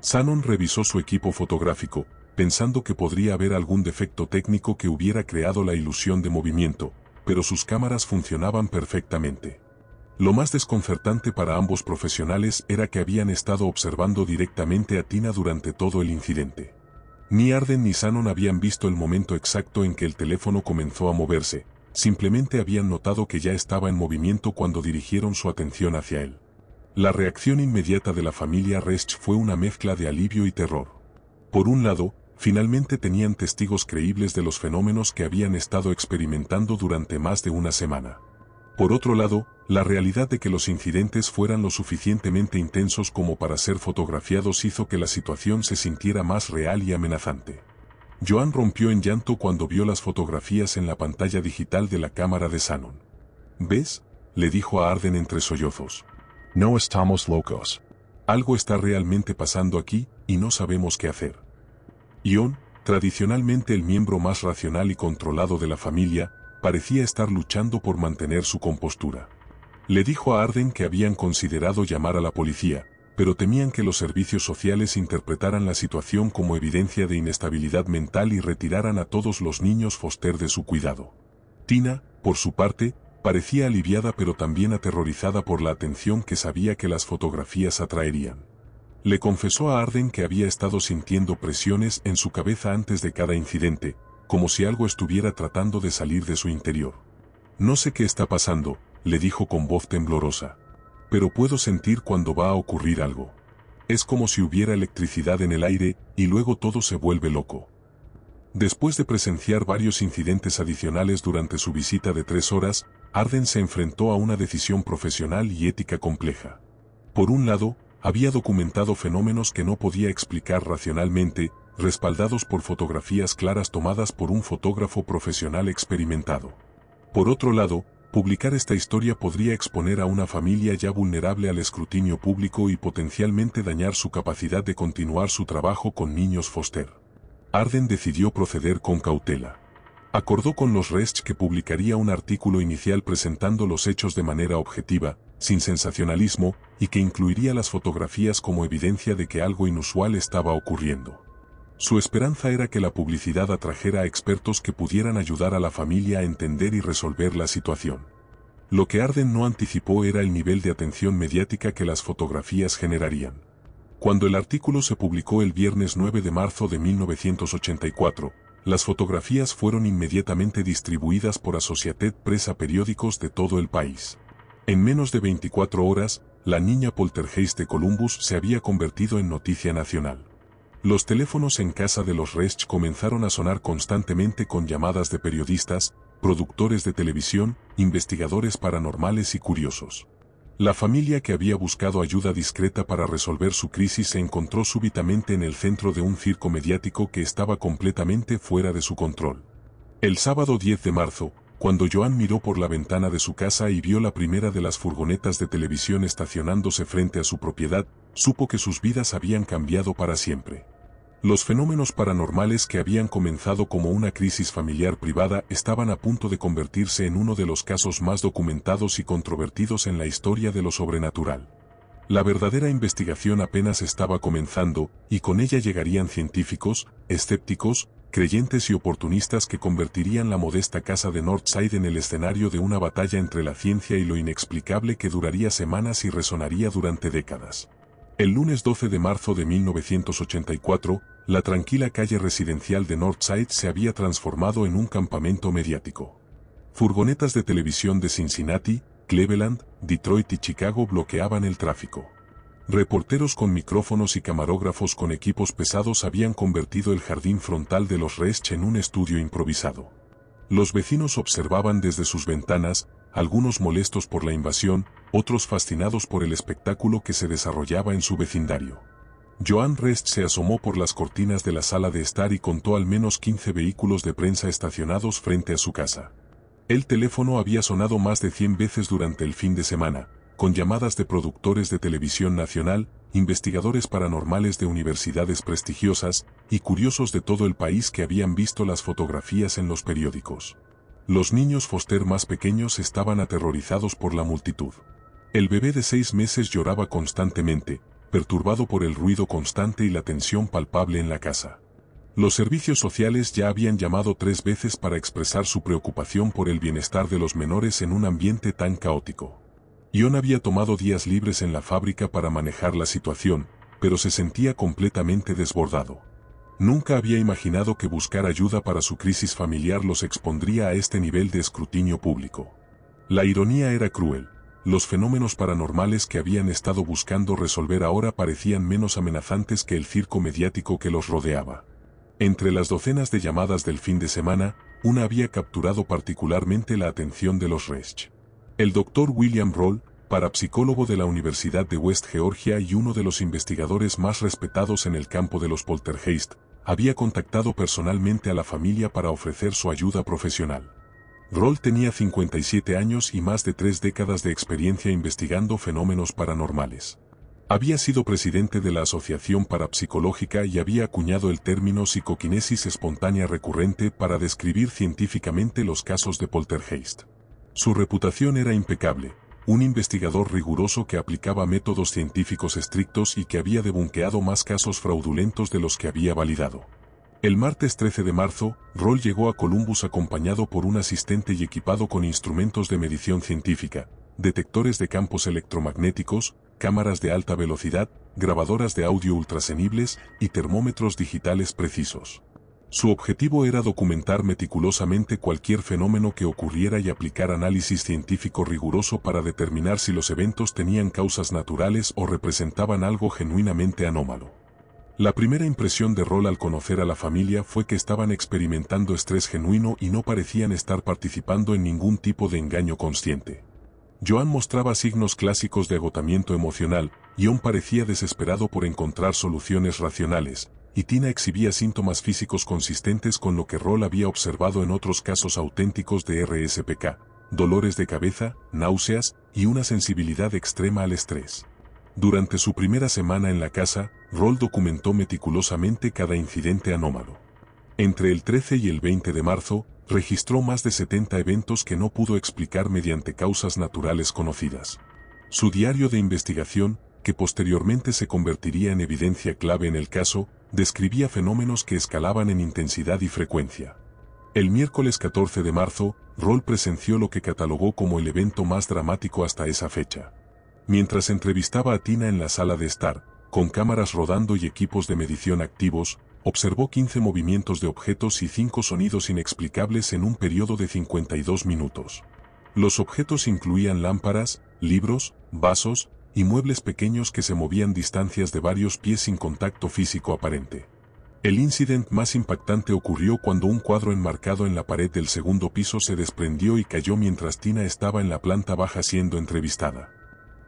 Shannon revisó su equipo fotográfico, pensando que podría haber algún defecto técnico que hubiera creado la ilusión de movimiento, pero sus cámaras funcionaban perfectamente. Lo más desconcertante para ambos profesionales era que habían estado observando directamente a Tina durante todo el incidente. Ni Arden ni Shannon habían visto el momento exacto en que el teléfono comenzó a moverse, simplemente habían notado que ya estaba en movimiento cuando dirigieron su atención hacia él. La reacción inmediata de la familia Resch fue una mezcla de alivio y terror. Por un lado, finalmente tenían testigos creíbles de los fenómenos que habían estado experimentando durante más de una semana. Por otro lado, la realidad de que los incidentes fueran lo suficientemente intensos como para ser fotografiados hizo que la situación se sintiera más real y amenazante. Joan rompió en llanto cuando vio las fotografías en la pantalla digital de la cámara de Shannon. ¿Ves?, le dijo a Arden entre sollozos. No estamos locos. Algo está realmente pasando aquí, y no sabemos qué hacer. Joan, tradicionalmente el miembro más racional y controlado de la familia, parecía estar luchando por mantener su compostura. Le dijo a Arden que habían considerado llamar a la policía, pero temían que los servicios sociales interpretaran la situación como evidencia de inestabilidad mental y retiraran a todos los niños foster de su cuidado. Tina, por su parte, parecía aliviada pero también aterrorizada por la atención que sabía que las fotografías atraerían. Le confesó a Arden que había estado sintiendo presiones en su cabeza antes de cada incidente, como si algo estuviera tratando de salir de su interior. No sé qué está pasando, le dijo con voz temblorosa. Pero puedo sentir cuando va a ocurrir algo. Es como si hubiera electricidad en el aire, y luego todo se vuelve loco. Después de presenciar varios incidentes adicionales durante su visita de 3 horas, Arden se enfrentó a una decisión profesional y ética compleja. Por un lado, había documentado fenómenos que no podía explicar racionalmente, respaldados por fotografías claras tomadas por un fotógrafo profesional experimentado. Por otro lado, publicar esta historia podría exponer a una familia ya vulnerable al escrutinio público y potencialmente dañar su capacidad de continuar su trabajo con niños foster. Arden decidió proceder con cautela. Acordó con los Resch que publicaría un artículo inicial presentando los hechos de manera objetiva, sin sensacionalismo, y que incluiría las fotografías como evidencia de que algo inusual estaba ocurriendo. Su esperanza era que la publicidad atrajera a expertos que pudieran ayudar a la familia a entender y resolver la situación. Lo que Arden no anticipó era el nivel de atención mediática que las fotografías generarían. Cuando el artículo se publicó el viernes 9 de marzo de 1984, Las fotografías fueron inmediatamente distribuidas por Associated Press a periódicos de todo el país. En menos de 24 horas, la niña poltergeist de Columbus se había convertido en noticia nacional. Los teléfonos en casa de los Resch comenzaron a sonar constantemente con llamadas de periodistas, productores de televisión, investigadores paranormales y curiosos. La familia que había buscado ayuda discreta para resolver su crisis se encontró súbitamente en el centro de un circo mediático que estaba completamente fuera de su control. El sábado 10 de marzo, cuando Joan miró por la ventana de su casa y vio la primera de las furgonetas de televisión estacionándose frente a su propiedad, supo que sus vidas habían cambiado para siempre. Los fenómenos paranormales que habían comenzado como una crisis familiar privada estaban a punto de convertirse en uno de los casos más documentados y controvertidos en la historia de lo sobrenatural. La verdadera investigación apenas estaba comenzando, y con ella llegarían científicos, escépticos, creyentes y oportunistas que convertirían la modesta casa de Northside en el escenario de una batalla entre la ciencia y lo inexplicable que duraría semanas y resonaría durante décadas. El lunes 12 de marzo de 1984, la tranquila calle residencial de Northside se había transformado en un campamento mediático. Furgonetas de televisión de Cincinnati, Cleveland, Detroit y Chicago bloqueaban el tráfico. Reporteros con micrófonos y camarógrafos con equipos pesados habían convertido el jardín frontal de los Resch en un estudio improvisado. Los vecinos observaban desde sus ventanas, algunos molestos por la invasión, otros fascinados por el espectáculo que se desarrollaba en su vecindario. Joan Resch se asomó por las cortinas de la sala de estar y contó al menos 15 vehículos de prensa estacionados frente a su casa. El teléfono había sonado más de 100 veces durante el fin de semana, con llamadas de productores de televisión nacional, investigadores paranormales de universidades prestigiosas y curiosos de todo el país que habían visto las fotografías en los periódicos. Los niños Foster más pequeños estaban aterrorizados por la multitud. El bebé de 6 meses lloraba constantemente, perturbado por el ruido constante y la tensión palpable en la casa. Los servicios sociales ya habían llamado 3 veces para expresar su preocupación por el bienestar de los menores en un ambiente tan caótico. John había tomado días libres en la fábrica para manejar la situación, pero se sentía completamente desbordado. Nunca había imaginado que buscar ayuda para su crisis familiar los expondría a este nivel de escrutinio público. La ironía era cruel. Los fenómenos paranormales que habían estado buscando resolver ahora parecían menos amenazantes que el circo mediático que los rodeaba. Entre las docenas de llamadas del fin de semana, una había capturado particularmente la atención de los Resch. El Dr. William Roll, parapsicólogo de la Universidad de West Georgia y uno de los investigadores más respetados en el campo de los poltergeist, había contactado personalmente a la familia para ofrecer su ayuda profesional. Roll tenía 57 años y más de 3 décadas de experiencia investigando fenómenos paranormales. Había sido presidente de la Asociación Parapsicológica y había acuñado el término psicoquinesis espontánea recurrente para describir científicamente los casos de poltergeist. Su reputación era impecable, un investigador riguroso que aplicaba métodos científicos estrictos y que había debunqueado más casos fraudulentos de los que había validado. El martes 13 de marzo, Roll llegó a Columbus acompañado por un asistente y equipado con instrumentos de medición científica, detectores de campos electromagnéticos, cámaras de alta velocidad, grabadoras de audio ultrasonibles y termómetros digitales precisos. Su objetivo era documentar meticulosamente cualquier fenómeno que ocurriera y aplicar análisis científico riguroso para determinar si los eventos tenían causas naturales o representaban algo genuinamente anómalo. La primera impresión de Roll al conocer a la familia fue que estaban experimentando estrés genuino y no parecían estar participando en ningún tipo de engaño consciente. Joan mostraba signos clásicos de agotamiento emocional, John parecía desesperado por encontrar soluciones racionales, y Tina exhibía síntomas físicos consistentes con lo que Roll había observado en otros casos auténticos de RSPK, dolores de cabeza, náuseas y una sensibilidad extrema al estrés. Durante su primera semana en la casa, Roll documentó meticulosamente cada incidente anómalo. Entre el 13 y el 20 de marzo, registró más de 70 eventos que no pudo explicar mediante causas naturales conocidas. Su diario de investigación, que posteriormente se convertiría en evidencia clave en el caso, describía fenómenos que escalaban en intensidad y frecuencia. El miércoles 14 de marzo, Roll presenció lo que catalogó como el evento más dramático hasta esa fecha. Mientras entrevistaba a Tina en la sala de estar, con cámaras rodando y equipos de medición activos, Observó 15 movimientos de objetos y 5 sonidos inexplicables en un periodo de 52 minutos. Los objetos incluían lámparas, libros, vasos y muebles pequeños que se movían distancias de varios pies sin contacto físico aparente. El incidente más impactante ocurrió cuando un cuadro enmarcado en la pared del segundo piso se desprendió y cayó mientras Tina estaba en la planta baja siendo entrevistada.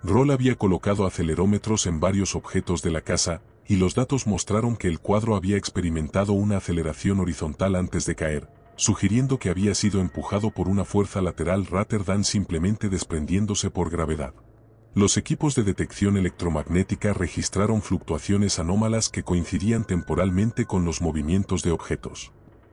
Roll había colocado acelerómetros en varios objetos de la casa, y los datos mostraron que el cuadro había experimentado una aceleración horizontal antes de caer, sugiriendo que había sido empujado por una fuerza lateral rather than simplemente desprendiéndose por gravedad. Los equipos de detección electromagnética registraron fluctuaciones anómalas que coincidían temporalmente con los movimientos de objetos.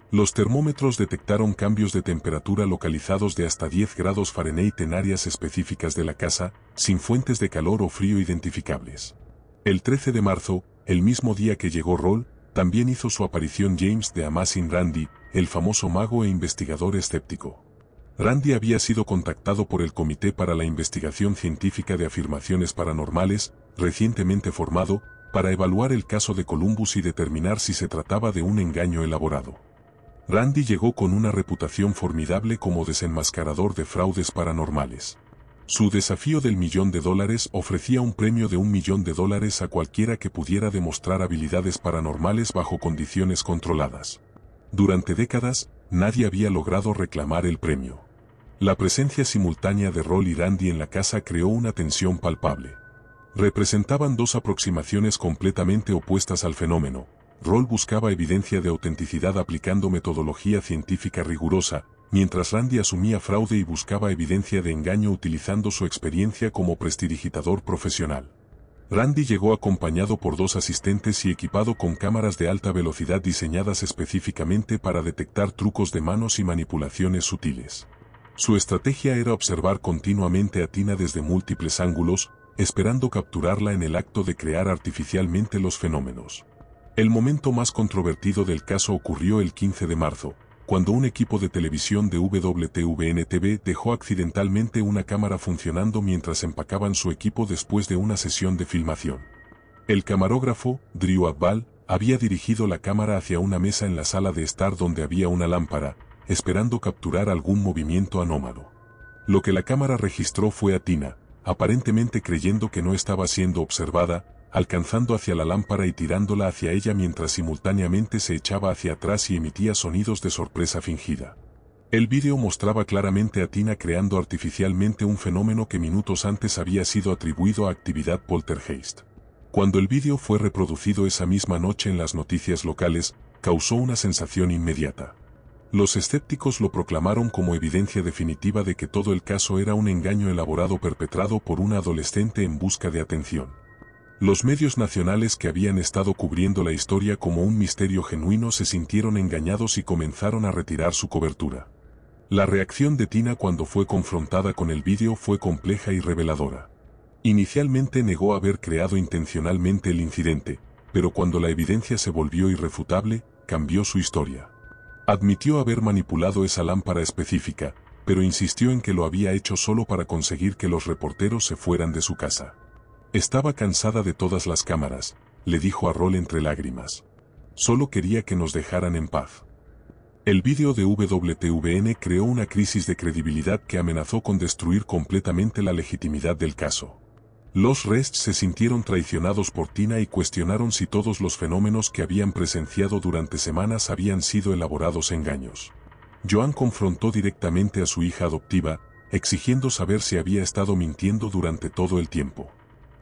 Los termómetros detectaron cambios de temperatura localizados de hasta 10 grados Fahrenheit en áreas específicas de la casa, sin fuentes de calor o frío identificables. El 13 de marzo, el mismo día que llegó Roll, también hizo su aparición James The Amazing Randi, el famoso mago e investigador escéptico. Randi había sido contactado por el Comité para la Investigación Científica de Afirmaciones Paranormales, recientemente formado, para evaluar el caso de Columbus y determinar si se trataba de un engaño elaborado. Randi llegó con una reputación formidable como desenmascarador de fraudes paranormales. Su desafío del $1.000.000 ofrecía un premio de $1.000.000 a cualquiera que pudiera demostrar habilidades paranormales bajo condiciones controladas. Durante décadas, nadie había logrado reclamar el premio. La presencia simultánea de Roll y Randi en la casa creó una tensión palpable. Representaban dos aproximaciones completamente opuestas al fenómeno. Roll buscaba evidencia de autenticidad aplicando metodología científica rigurosa, mientras Randi asumía fraude y buscaba evidencia de engaño utilizando su experiencia como prestidigitador profesional. Randi llegó acompañado por 2 asistentes y equipado con cámaras de alta velocidad diseñadas específicamente para detectar trucos de manos y manipulaciones sutiles. Su estrategia era observar continuamente a Tina desde múltiples ángulos, esperando capturarla en el acto de crear artificialmente los fenómenos. El momento más controvertido del caso ocurrió el 15 de marzo, cuando un equipo de televisión de WTVN-TV dejó accidentalmente una cámara funcionando mientras empacaban su equipo después de una sesión de filmación. El camarógrafo, Drew Abbal, había dirigido la cámara hacia una mesa en la sala de estar donde había una lámpara, esperando capturar algún movimiento anómalo. Lo que la cámara registró fue a Tina, aparentemente creyendo que no estaba siendo observada, alcanzando hacia la lámpara y tirándola hacia ella mientras simultáneamente se echaba hacia atrás y emitía sonidos de sorpresa fingida. El vídeo mostraba claramente a Tina creando artificialmente un fenómeno que minutos antes había sido atribuido a actividad poltergeist. Cuando el vídeo fue reproducido esa misma noche en las noticias locales, causó una sensación inmediata. Los escépticos lo proclamaron como evidencia definitiva de que todo el caso era un engaño elaborado perpetrado por una adolescente en busca de atención. Los medios nacionales que habían estado cubriendo la historia como un misterio genuino se sintieron engañados y comenzaron a retirar su cobertura. La reacción de Tina cuando fue confrontada con el vídeo fue compleja y reveladora. Inicialmente negó haber creado intencionalmente el incidente, pero cuando la evidencia se volvió irrefutable, cambió su historia. Admitió haber manipulado esa lámpara específica, pero insistió en que lo había hecho solo para conseguir que los reporteros se fueran de su casa. Estaba cansada de todas las cámaras, le dijo a Roll entre lágrimas. Solo quería que nos dejaran en paz. El vídeo de WTVN creó una crisis de credibilidad que amenazó con destruir completamente la legitimidad del caso. Los Rest se sintieron traicionados por Tina y cuestionaron si todos los fenómenos que habían presenciado durante semanas habían sido elaborados engaños. Joan confrontó directamente a su hija adoptiva, exigiendo saber si había estado mintiendo durante todo el tiempo.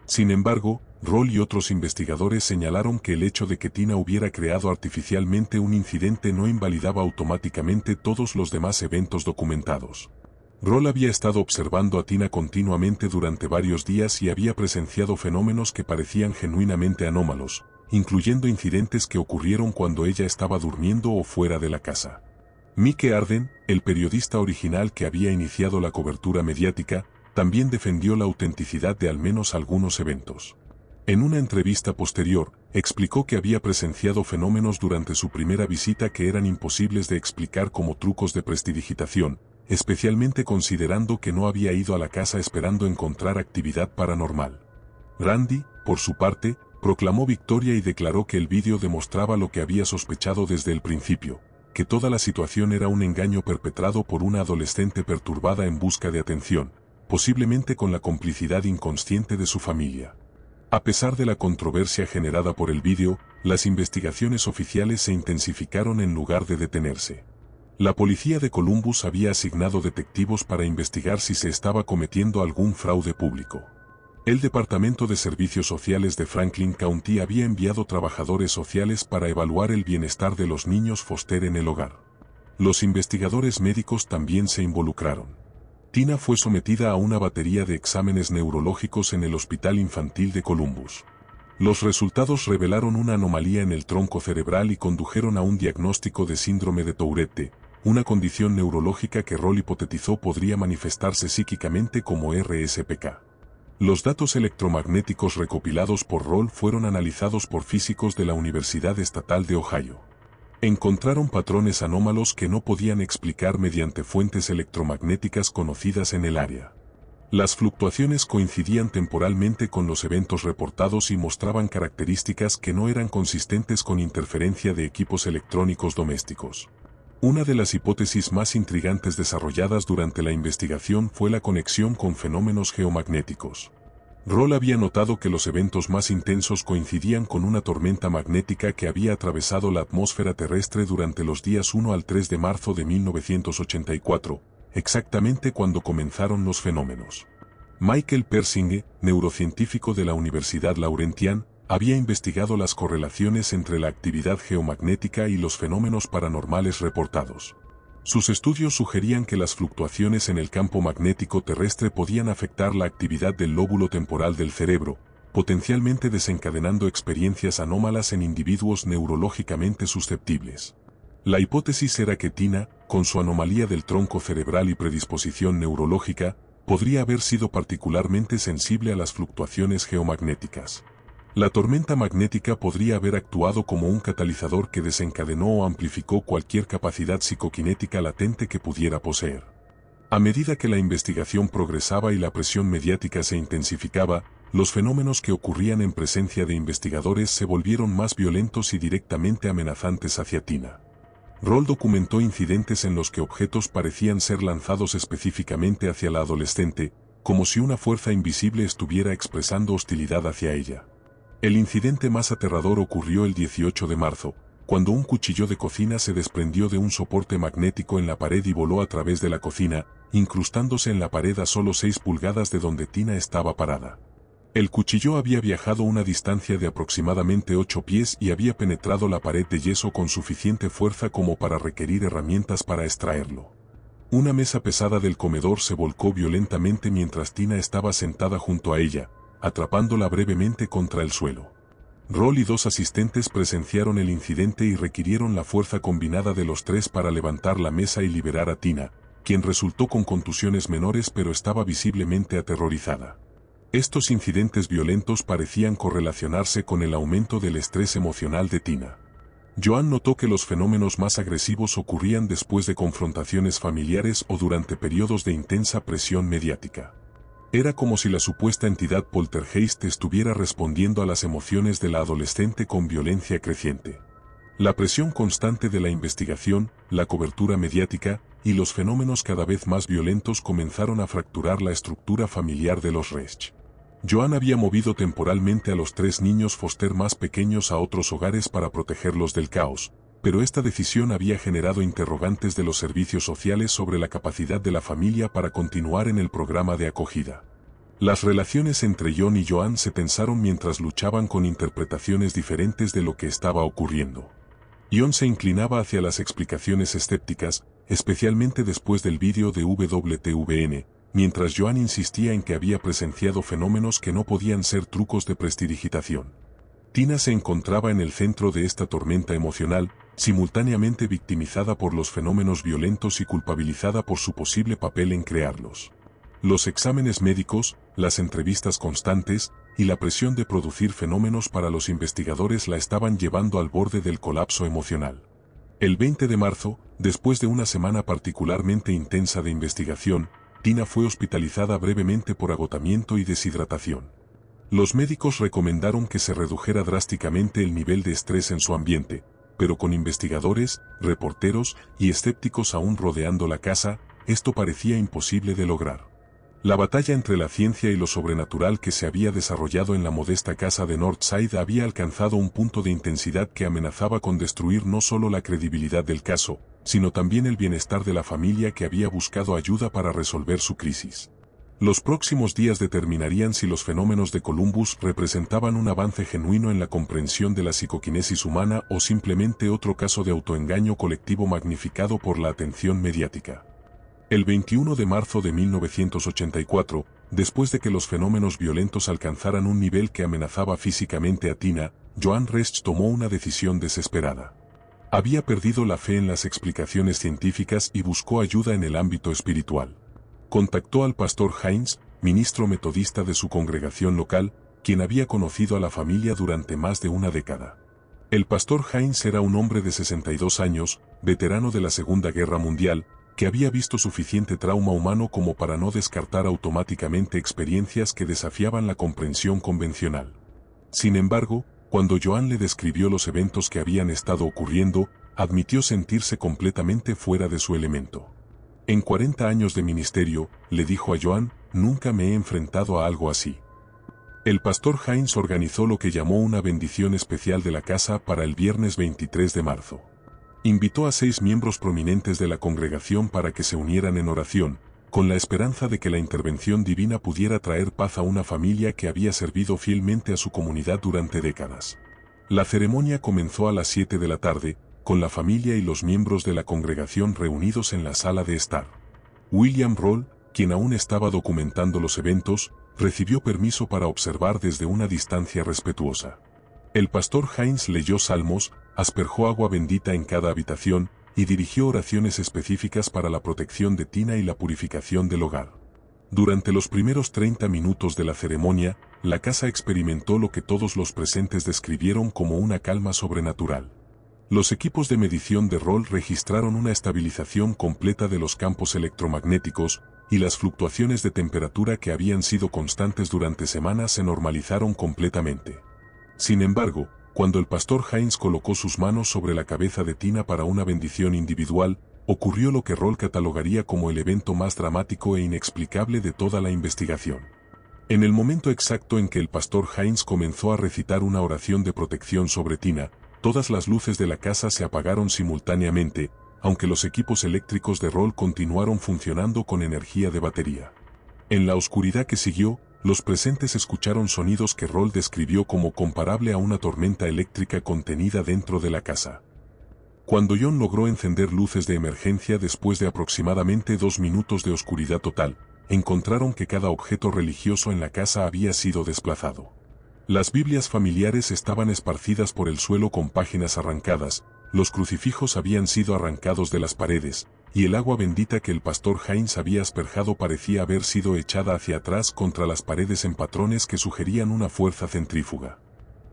Sin embargo, Roll y otros investigadores señalaron que el hecho de que Tina hubiera creado artificialmente un incidente no invalidaba automáticamente todos los demás eventos documentados. Roll había estado observando a Tina continuamente durante varios días y había presenciado fenómenos que parecían genuinamente anómalos, incluyendo incidentes que ocurrieron cuando ella estaba durmiendo o fuera de la casa. Mike Arden, el periodista original que había iniciado la cobertura mediática, también defendió la autenticidad de al menos algunos eventos. En una entrevista posterior, explicó que había presenciado fenómenos durante su primera visita que eran imposibles de explicar como trucos de prestidigitación, especialmente considerando que no había ido a la casa esperando encontrar actividad paranormal. Randi, por su parte, Proclamó victoria y declaró que el vídeo demostraba lo que había sospechado desde el principio, que toda la situación era un engaño perpetrado por una adolescente perturbada en busca de atención, posiblemente con la complicidad inconsciente de su familia. A pesar de la controversia generada por el vídeo, las investigaciones oficiales se intensificaron en lugar de detenerse. La policía de Columbus había asignado detectivos para investigar si se estaba cometiendo algún fraude público. El Departamento de Servicios Sociales de Franklin County había enviado trabajadores sociales para evaluar el bienestar de los niños foster en el hogar. Los investigadores médicos también se involucraron. Tina fue sometida a una batería de exámenes neurológicos en el Hospital Infantil de Columbus. Los resultados revelaron una anomalía en el tronco cerebral y condujeron a un diagnóstico de síndrome de Tourette, una condición neurológica que Roll hipotetizó podría manifestarse psíquicamente como RSPK. Los datos electromagnéticos recopilados por Roll fueron analizados por físicos de la Universidad Estatal de Ohio. Encontraron patrones anómalos que no podían explicar mediante fuentes electromagnéticas conocidas en el área. Las fluctuaciones coincidían temporalmente con los eventos reportados y mostraban características que no eran consistentes con interferencia de equipos electrónicos domésticos. Una de las hipótesis más intrigantes desarrolladas durante la investigación fue la conexión con fenómenos geomagnéticos. Roll había notado que los eventos más intensos coincidían con una tormenta magnética que había atravesado la atmósfera terrestre durante los días 1 al 3 de marzo de 1984, exactamente cuando comenzaron los fenómenos. Michael Persinge, neurocientífico de la Universidad Laurentian, había investigado las correlaciones entre la actividad geomagnética y los fenómenos paranormales reportados. Sus estudios sugerían que las fluctuaciones en el campo magnético terrestre podían afectar la actividad del lóbulo temporal del cerebro, potencialmente desencadenando experiencias anómalas en individuos neurológicamente susceptibles. La hipótesis era que Tina, con su anomalía del tronco cerebral y predisposición neurológica, podría haber sido particularmente sensible a las fluctuaciones geomagnéticas. La tormenta magnética podría haber actuado como un catalizador que desencadenó o amplificó cualquier capacidad psicoquinética latente que pudiera poseer. A medida que la investigación progresaba y la presión mediática se intensificaba, los fenómenos que ocurrían en presencia de investigadores se volvieron más violentos y directamente amenazantes hacia Tina. Roll documentó incidentes en los que objetos parecían ser lanzados específicamente hacia la adolescente, como si una fuerza invisible estuviera expresando hostilidad hacia ella. El incidente más aterrador ocurrió el 18 de marzo, cuando un cuchillo de cocina se desprendió de un soporte magnético en la pared y voló a través de la cocina, incrustándose en la pared a solo 6 pulgadas de donde Tina estaba parada. El cuchillo había viajado una distancia de aproximadamente 8 pies y había penetrado la pared de yeso con suficiente fuerza como para requerir herramientas para extraerlo. Una mesa pesada del comedor se volcó violentamente mientras Tina estaba sentada junto a ella, atrapándola brevemente contra el suelo. Roll y 2 asistentes presenciaron el incidente y requirieron la fuerza combinada de los 3 para levantar la mesa y liberar a Tina, quien resultó con contusiones menores pero estaba visiblemente aterrorizada. Estos incidentes violentos parecían correlacionarse con el aumento del estrés emocional de Tina. Joan notó que los fenómenos más agresivos ocurrían después de confrontaciones familiares o durante periodos de intensa presión mediática. Era como si la supuesta entidad poltergeist estuviera respondiendo a las emociones de la adolescente con violencia creciente. La presión constante de la investigación, la cobertura mediática y los fenómenos cada vez más violentos comenzaron a fracturar la estructura familiar de los Resch. Joan había movido temporalmente a los 3 niños foster más pequeños a otros hogares para protegerlos del caos, pero esta decisión había generado interrogantes de los servicios sociales sobre la capacidad de la familia para continuar en el programa de acogida. Las relaciones entre John y Joan se tensaron mientras luchaban con interpretaciones diferentes de lo que estaba ocurriendo. John se inclinaba hacia las explicaciones escépticas, especialmente después del vídeo de WTVN, mientras Joan insistía en que había presenciado fenómenos que no podían ser trucos de prestidigitación. Tina se encontraba en el centro de esta tormenta emocional, simultáneamente victimizada por los fenómenos violentos y culpabilizada por su posible papel en crearlos. Los exámenes médicos, las entrevistas constantes y la presión de producir fenómenos para los investigadores la estaban llevando al borde del colapso emocional. El 20 de marzo, después de una semana particularmente intensa de investigación, Tina fue hospitalizada brevemente por agotamiento y deshidratación. Los médicos recomendaron que se redujera drásticamente el nivel de estrés en su ambiente, pero con investigadores, reporteros y escépticos aún rodeando la casa, esto parecía imposible de lograr. La batalla entre la ciencia y lo sobrenatural que se había desarrollado en la modesta casa de Northside había alcanzado un punto de intensidad que amenazaba con destruir no solo la credibilidad del caso, sino también el bienestar de la familia que había buscado ayuda para resolver su crisis. Los próximos días determinarían si los fenómenos de Columbus representaban un avance genuino en la comprensión de la psicoquinesis humana o simplemente otro caso de autoengaño colectivo magnificado por la atención mediática. El 21 de marzo de 1984, después de que los fenómenos violentos alcanzaran un nivel que amenazaba físicamente a Tina, Joan Resch tomó una decisión desesperada. Había perdido la fe en las explicaciones científicas y buscó ayuda en el ámbito espiritual. Contactó al pastor Hines, ministro metodista de su congregación local, quien había conocido a la familia durante más de una década. El pastor Hines era un hombre de 62 años, veterano de la Segunda Guerra Mundial, que había visto suficiente trauma humano como para no descartar automáticamente experiencias que desafiaban la comprensión convencional. Sin embargo, cuando Joan le describió los eventos que habían estado ocurriendo, admitió sentirse completamente fuera de su elemento. En 40 años de ministerio, le dijo a Joan, nunca me he enfrentado a algo así. El pastor Hines organizó lo que llamó una bendición especial de la casa para el viernes 23 de marzo. Invitó a 6 miembros prominentes de la congregación para que se unieran en oración, con la esperanza de que la intervención divina pudiera traer paz a una familia que había servido fielmente a su comunidad durante décadas. La ceremonia comenzó a las 7 de la tarde, con la familia y los miembros de la congregación reunidos en la sala de estar. William Roll, quien aún estaba documentando los eventos, recibió permiso para observar desde una distancia respetuosa. El pastor Hines leyó salmos, asperjó agua bendita en cada habitación y dirigió oraciones específicas para la protección de Tina y la purificación del hogar. Durante los primeros 30 minutos de la ceremonia, la casa experimentó lo que todos los presentes describieron como una calma sobrenatural. Los equipos de medición de Roll registraron una estabilización completa de los campos electromagnéticos, y las fluctuaciones de temperatura que habían sido constantes durante semanas se normalizaron completamente. Sin embargo, cuando el pastor Hines colocó sus manos sobre la cabeza de Tina para una bendición individual, ocurrió lo que Roll catalogaría como el evento más dramático e inexplicable de toda la investigación. En el momento exacto en que el pastor Hines comenzó a recitar una oración de protección sobre Tina, todas las luces de la casa se apagaron simultáneamente, aunque los equipos eléctricos de Roll continuaron funcionando con energía de batería. En la oscuridad que siguió, los presentes escucharon sonidos que Roll describió como comparable a una tormenta eléctrica contenida dentro de la casa. Cuando John logró encender luces de emergencia después de aproximadamente 2 minutos de oscuridad total, encontraron que cada objeto religioso en la casa había sido desplazado. Las Biblias familiares estaban esparcidas por el suelo con páginas arrancadas, los crucifijos habían sido arrancados de las paredes, y el agua bendita que el pastor Hines había asperjado parecía haber sido echada hacia atrás contra las paredes en patrones que sugerían una fuerza centrífuga.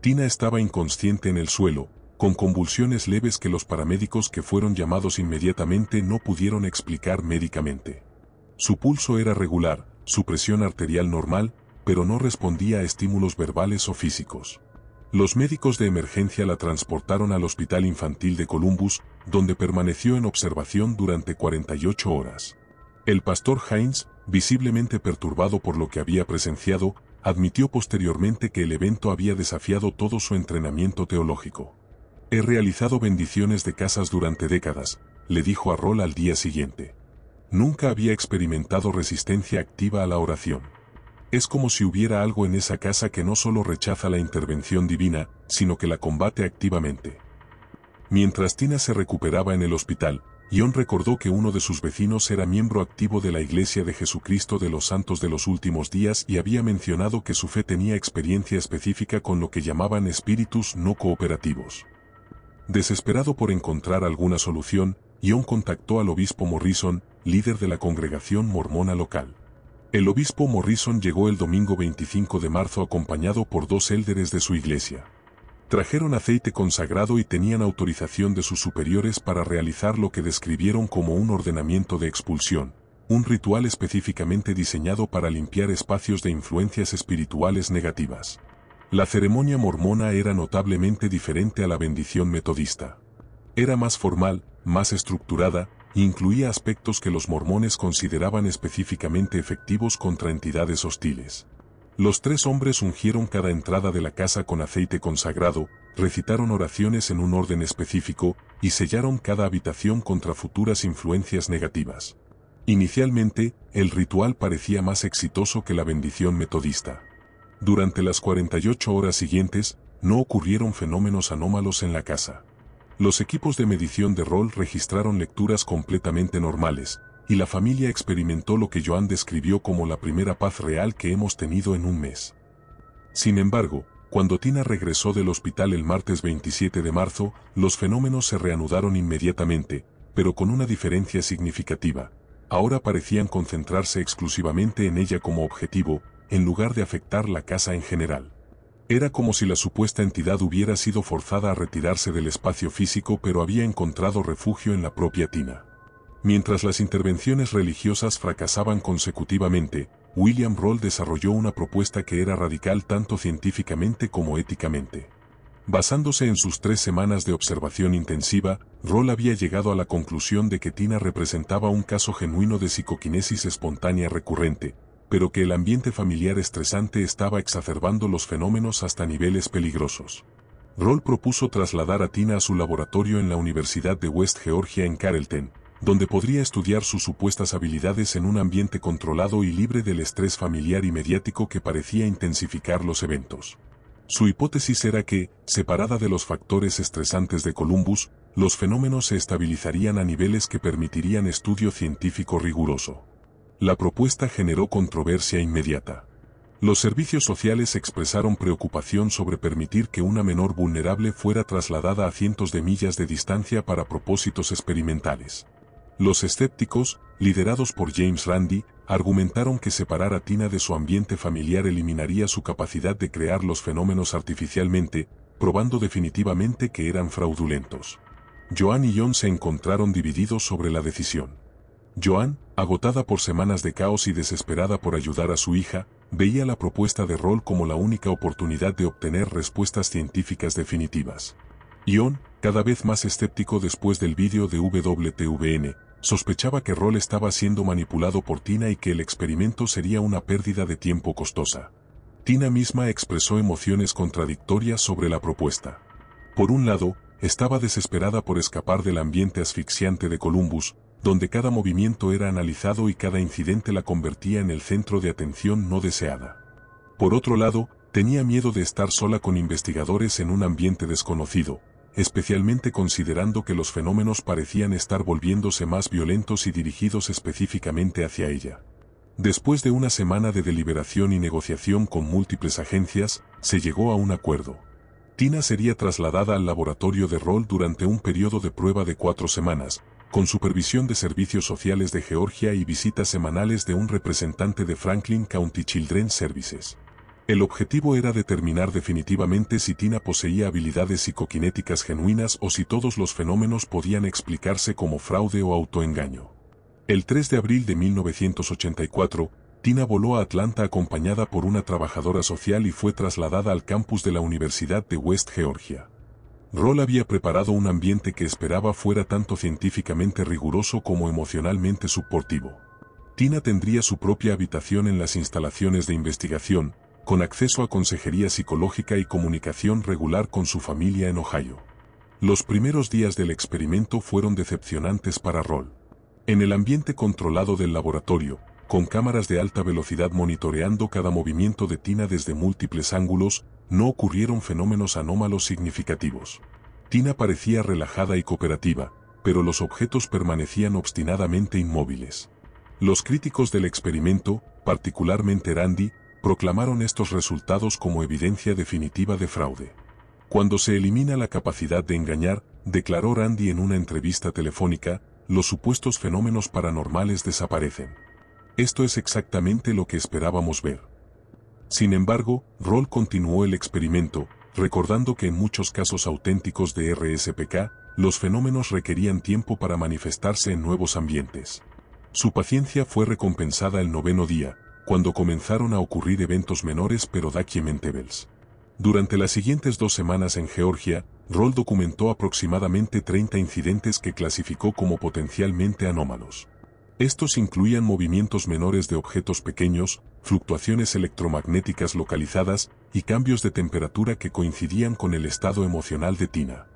Tina estaba inconsciente en el suelo, con convulsiones leves que los paramédicos que fueron llamados inmediatamente no pudieron explicar médicamente. Su pulso era regular, su presión arterial normal, pero no respondía a estímulos verbales o físicos. Los médicos de emergencia la transportaron al Hospital Infantil de Columbus, donde permaneció en observación durante 48 horas. El pastor Hines, visiblemente perturbado por lo que había presenciado, admitió posteriormente que el evento había desafiado todo su entrenamiento teológico. He realizado bendiciones de casas durante décadas, le dijo a Roll al día siguiente. Nunca había experimentado resistencia activa a la oración. Es como si hubiera algo en esa casa que no solo rechaza la intervención divina, sino que la combate activamente. Mientras Tina se recuperaba en el hospital, John recordó que uno de sus vecinos era miembro activo de la Iglesia de Jesucristo de los Santos de los Últimos Días y había mencionado que su fe tenía experiencia específica con lo que llamaban espíritus no cooperativos. Desesperado por encontrar alguna solución, John contactó al obispo Morrison, líder de la congregación mormona local. El obispo Morrison llegó el domingo 25 de marzo acompañado por 2 élderes de su iglesia. Trajeron aceite consagrado y tenían autorización de sus superiores para realizar lo que describieron como un ordenamiento de expulsión, un ritual específicamente diseñado para limpiar espacios de influencias espirituales negativas. La ceremonia mormona era notablemente diferente a la bendición metodista. Era más formal, más estructurada, e incluía aspectos que los mormones consideraban específicamente efectivos contra entidades hostiles. Los 3 hombres ungieron cada entrada de la casa con aceite consagrado, recitaron oraciones en un orden específico, y sellaron cada habitación contra futuras influencias negativas. Inicialmente, el ritual parecía más exitoso que la bendición metodista. Durante las 48 horas siguientes, no ocurrieron fenómenos anómalos en la casa. Los equipos de medición de rol registraron lecturas completamente normales, y la familia experimentó lo que Joan describió como la primera paz real que hemos tenido en un mes. Sin embargo, cuando Tina regresó del hospital el martes 27 de marzo, los fenómenos se reanudaron inmediatamente, pero con una diferencia significativa. Ahora parecían concentrarse exclusivamente en ella como objetivo, en lugar de afectar la casa en general. Era como si la supuesta entidad hubiera sido forzada a retirarse del espacio físico, pero había encontrado refugio en la propia Tina. Mientras las intervenciones religiosas fracasaban consecutivamente, William Roll desarrolló una propuesta que era radical tanto científicamente como éticamente. Basándose en sus 3 semanas de observación intensiva, Roll había llegado a la conclusión de que Tina representaba un caso genuino de psicoquinesis espontánea recurrente, pero que el ambiente familiar estresante estaba exacerbando los fenómenos hasta niveles peligrosos. Roll propuso trasladar a Tina a su laboratorio en la Universidad de West Georgia en Carrollton, donde podría estudiar sus supuestas habilidades en un ambiente controlado y libre del estrés familiar y mediático que parecía intensificar los eventos. Su hipótesis era que, separada de los factores estresantes de Columbus, los fenómenos se estabilizarían a niveles que permitirían estudio científico riguroso. La propuesta generó controversia inmediata. Los servicios sociales expresaron preocupación sobre permitir que una menor vulnerable fuera trasladada a cientos de millas de distancia para propósitos experimentales. Los escépticos, liderados por James Randi, argumentaron que separar a Tina de su ambiente familiar eliminaría su capacidad de crear los fenómenos artificialmente, probando definitivamente que eran fraudulentos. Joan y John se encontraron divididos sobre la decisión. Joan, agotada por semanas de caos y desesperada por ayudar a su hija, veía la propuesta de Roll como la única oportunidad de obtener respuestas científicas definitivas. John, cada vez más escéptico después del vídeo de WTVN, sospechaba que Roll estaba siendo manipulado por Tina y que el experimento sería una pérdida de tiempo costosa. Tina misma expresó emociones contradictorias sobre la propuesta. Por un lado, estaba desesperada por escapar del ambiente asfixiante de Columbus, donde cada movimiento era analizado y cada incidente la convertía en el centro de atención no deseada. Por otro lado, tenía miedo de estar sola con investigadores en un ambiente desconocido, especialmente considerando que los fenómenos parecían estar volviéndose más violentos y dirigidos específicamente hacia ella. Después de una semana de deliberación y negociación con múltiples agencias, se llegó a un acuerdo. Tina sería trasladada al laboratorio de Roll durante un periodo de prueba de 4 semanas, con supervisión de servicios sociales de Georgia y visitas semanales de un representante de Franklin County Children's Services. El objetivo era determinar definitivamente si Tina poseía habilidades psicoquinéticas genuinas o si todos los fenómenos podían explicarse como fraude o autoengaño. El 3 de abril de 1984, Tina voló a Atlanta acompañada por una trabajadora social y fue trasladada al campus de la Universidad de West Georgia. Roll había preparado un ambiente que esperaba fuera tanto científicamente riguroso como emocionalmente suportivo. Tina tendría su propia habitación en las instalaciones de investigación, con acceso a consejería psicológica y comunicación regular con su familia en Ohio. Los primeros días del experimento fueron decepcionantes para Roll. En el ambiente controlado del laboratorio, con cámaras de alta velocidad monitoreando cada movimiento de Tina desde múltiples ángulos, no ocurrieron fenómenos anómalos significativos. Tina parecía relajada y cooperativa, pero los objetos permanecían obstinadamente inmóviles. Los críticos del experimento, particularmente Randi, proclamaron estos resultados como evidencia definitiva de fraude. Cuando se elimina la capacidad de engañar, declaró Randi en una entrevista telefónica, los supuestos fenómenos paranormales desaparecen. Esto es exactamente lo que esperábamos ver. Sin embargo, Roll continuó el experimento, recordando que en muchos casos auténticos de RSPK, los fenómenos requerían tiempo para manifestarse en nuevos ambientes. Su paciencia fue recompensada el 9º día, cuando comenzaron a ocurrir eventos menores pero documentales. Durante las siguientes 2 semanas en Georgia, Roll documentó aproximadamente 30 incidentes que clasificó como potencialmente anómalos. Estos incluían movimientos menores de objetos pequeños, fluctuaciones electromagnéticas localizadas y cambios de temperatura que coincidían con el estado emocional de Tina.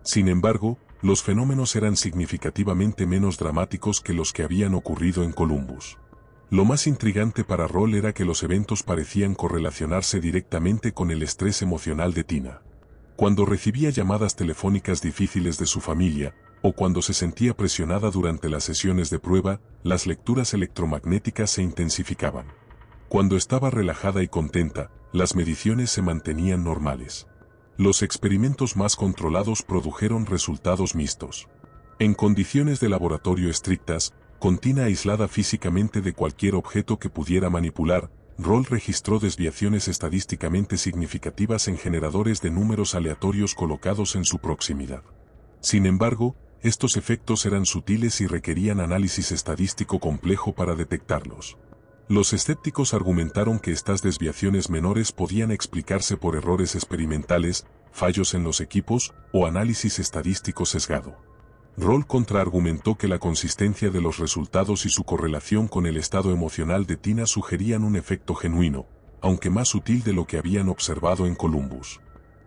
Sin embargo, los fenómenos eran significativamente menos dramáticos que los que habían ocurrido en Columbus. Lo más intrigante para Roll era que los eventos parecían correlacionarse directamente con el estrés emocional de Tina. Cuando recibía llamadas telefónicas difíciles de su familia, o cuando se sentía presionada durante las sesiones de prueba, las lecturas electromagnéticas se intensificaban. Cuando estaba relajada y contenta, las mediciones se mantenían normales. Los experimentos más controlados produjeron resultados mixtos. En condiciones de laboratorio estrictas, con Tina aislada físicamente de cualquier objeto que pudiera manipular, Roll registró desviaciones estadísticamente significativas en generadores de números aleatorios colocados en su proximidad. Sin embargo, estos efectos eran sutiles y requerían análisis estadístico complejo para detectarlos. Los escépticos argumentaron que estas desviaciones menores podían explicarse por errores experimentales, fallos en los equipos o análisis estadístico sesgado. Roll contraargumentó que la consistencia de los resultados y su correlación con el estado emocional de Tina sugerían un efecto genuino, aunque más sutil de lo que habían observado en Columbus.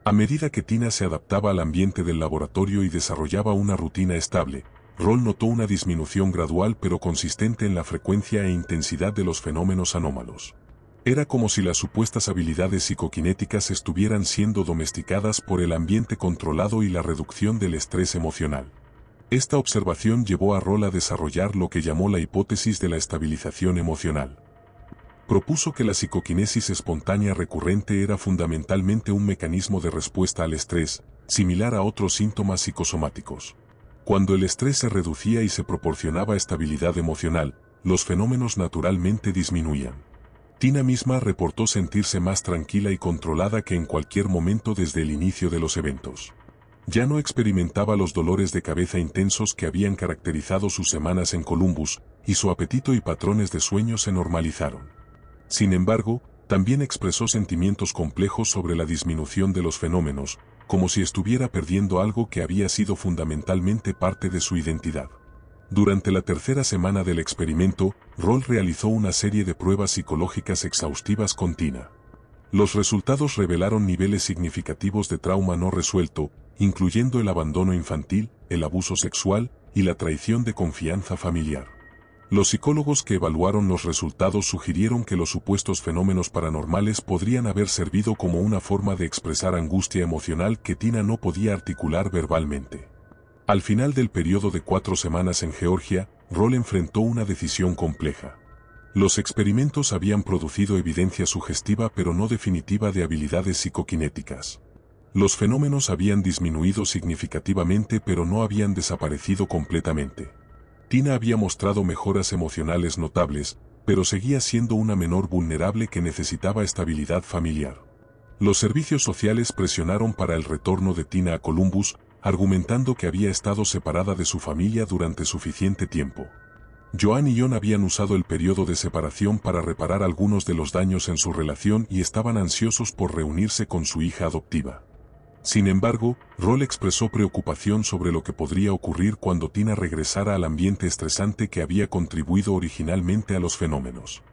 A medida que Tina se adaptaba al ambiente del laboratorio y desarrollaba una rutina estable, Roll notó una disminución gradual pero consistente en la frecuencia e intensidad de los fenómenos anómalos. Era como si las supuestas habilidades psicoquinéticas estuvieran siendo domesticadas por el ambiente controlado y la reducción del estrés emocional. Esta observación llevó a Roll a desarrollar lo que llamó la hipótesis de la estabilización emocional. Propuso que la psicoquinesis espontánea recurrente era fundamentalmente un mecanismo de respuesta al estrés, similar a otros síntomas psicosomáticos. Cuando el estrés se reducía y se proporcionaba estabilidad emocional, los fenómenos naturalmente disminuían. Tina misma reportó sentirse más tranquila y controlada que en cualquier momento desde el inicio de los eventos. Ya no experimentaba los dolores de cabeza intensos que habían caracterizado sus semanas en Columbus, y su apetito y patrones de sueño se normalizaron. Sin embargo, también expresó sentimientos complejos sobre la disminución de los fenómenos, como si estuviera perdiendo algo que había sido fundamentalmente parte de su identidad. Durante la 3ª semana del experimento, Roll realizó una serie de pruebas psicológicas exhaustivas con Tina. Los resultados revelaron niveles significativos de trauma no resuelto, incluyendo el abandono infantil, el abuso sexual y la traición de confianza familiar. Los psicólogos que evaluaron los resultados sugirieron que los supuestos fenómenos paranormales podrían haber servido como una forma de expresar angustia emocional que Tina no podía articular verbalmente. Al final del periodo de 4 semanas en Georgia, Roll enfrentó una decisión compleja. Los experimentos habían producido evidencia sugestiva pero no definitiva de habilidades psicoquinéticas. Los fenómenos habían disminuido significativamente pero no habían desaparecido completamente. Tina había mostrado mejoras emocionales notables, pero seguía siendo una menor vulnerable que necesitaba estabilidad familiar. Los servicios sociales presionaron para el retorno de Tina a Columbus, argumentando que había estado separada de su familia durante suficiente tiempo. Joan y John habían usado el periodo de separación para reparar algunos de los daños en su relación y estaban ansiosos por reunirse con su hija adoptiva. Sin embargo, Roll expresó preocupación sobre lo que podría ocurrir cuando Tina regresara al ambiente estresante que había contribuido originalmente a los fenómenos.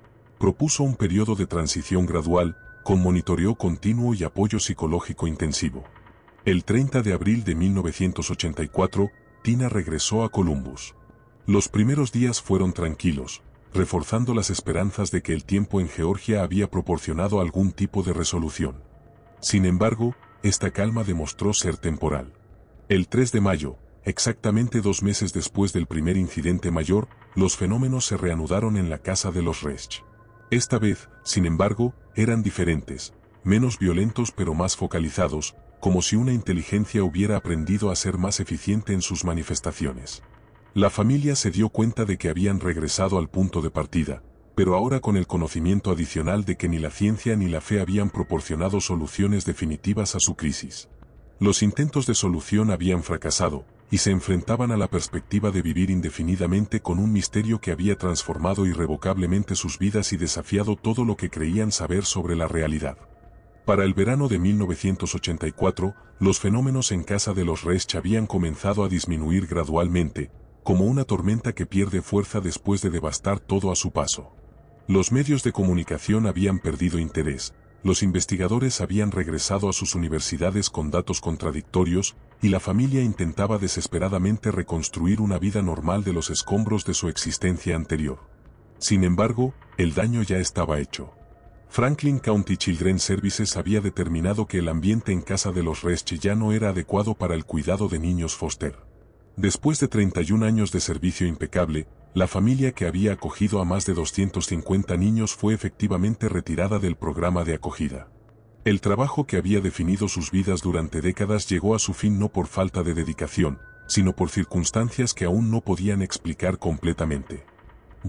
Propuso un periodo de transición gradual, con monitoreo continuo y apoyo psicológico intensivo. El 30 de abril de 1984, Tina regresó a Columbus. Los primeros días fueron tranquilos, reforzando las esperanzas de que el tiempo en Georgia había proporcionado algún tipo de resolución. Sin embargo, esta calma demostró ser temporal. El 3 de mayo, exactamente 2 meses después del primer incidente mayor, los fenómenos se reanudaron en la casa de los Resch. Esta vez, sin embargo, eran diferentes, menos violentos pero más focalizados, como si una inteligencia hubiera aprendido a ser más eficiente en sus manifestaciones. La familia se dio cuenta de que habían regresado al punto de partida, pero ahora con el conocimiento adicional de que ni la ciencia ni la fe habían proporcionado soluciones definitivas a su crisis. Los intentos de solución habían fracasado, y se enfrentaban a la perspectiva de vivir indefinidamente con un misterio que había transformado irrevocablemente sus vidas y desafiado todo lo que creían saber sobre la realidad. Para el verano de 1984, los fenómenos en casa de los Resch habían comenzado a disminuir gradualmente, como una tormenta que pierde fuerza después de devastar todo a su paso. Los medios de comunicación habían perdido interés, los investigadores habían regresado a sus universidades con datos contradictorios, y la familia intentaba desesperadamente reconstruir una vida normal de los escombros de su existencia anterior. Sin embargo, el daño ya estaba hecho. Franklin County Children's Services había determinado que el ambiente en casa de los Resch ya no era adecuado para el cuidado de niños foster. Después de 31 años de servicio impecable, la familia que había acogido a más de 250 niños fue efectivamente retirada del programa de acogida. El trabajo que había definido sus vidas durante décadas llegó a su fin no por falta de dedicación, sino por circunstancias que aún no podían explicar completamente.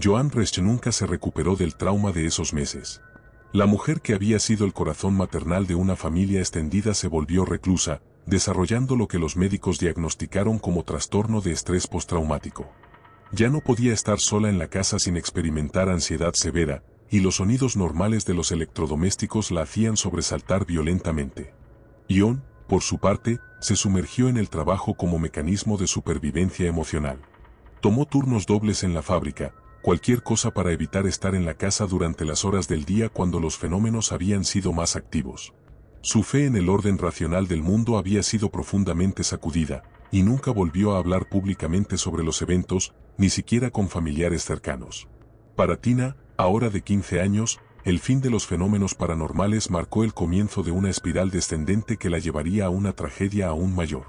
Joan Resch nunca se recuperó del trauma de esos meses. La mujer que había sido el corazón maternal de una familia extendida se volvió reclusa, desarrollando lo que los médicos diagnosticaron como trastorno de estrés postraumático. Ya no podía estar sola en la casa sin experimentar ansiedad severa, y los sonidos normales de los electrodomésticos la hacían sobresaltar violentamente. Ion, por su parte, se sumergió en el trabajo como mecanismo de supervivencia emocional. Tomó turnos dobles en la fábrica, cualquier cosa para evitar estar en la casa durante las horas del día cuando los fenómenos habían sido más activos. Su fe en el orden racional del mundo había sido profundamente sacudida, y nunca volvió a hablar públicamente sobre los eventos, ni siquiera con familiares cercanos. Para Tina, ahora de 15 años, el fin de los fenómenos paranormales marcó el comienzo de una espiral descendente que la llevaría a una tragedia aún mayor.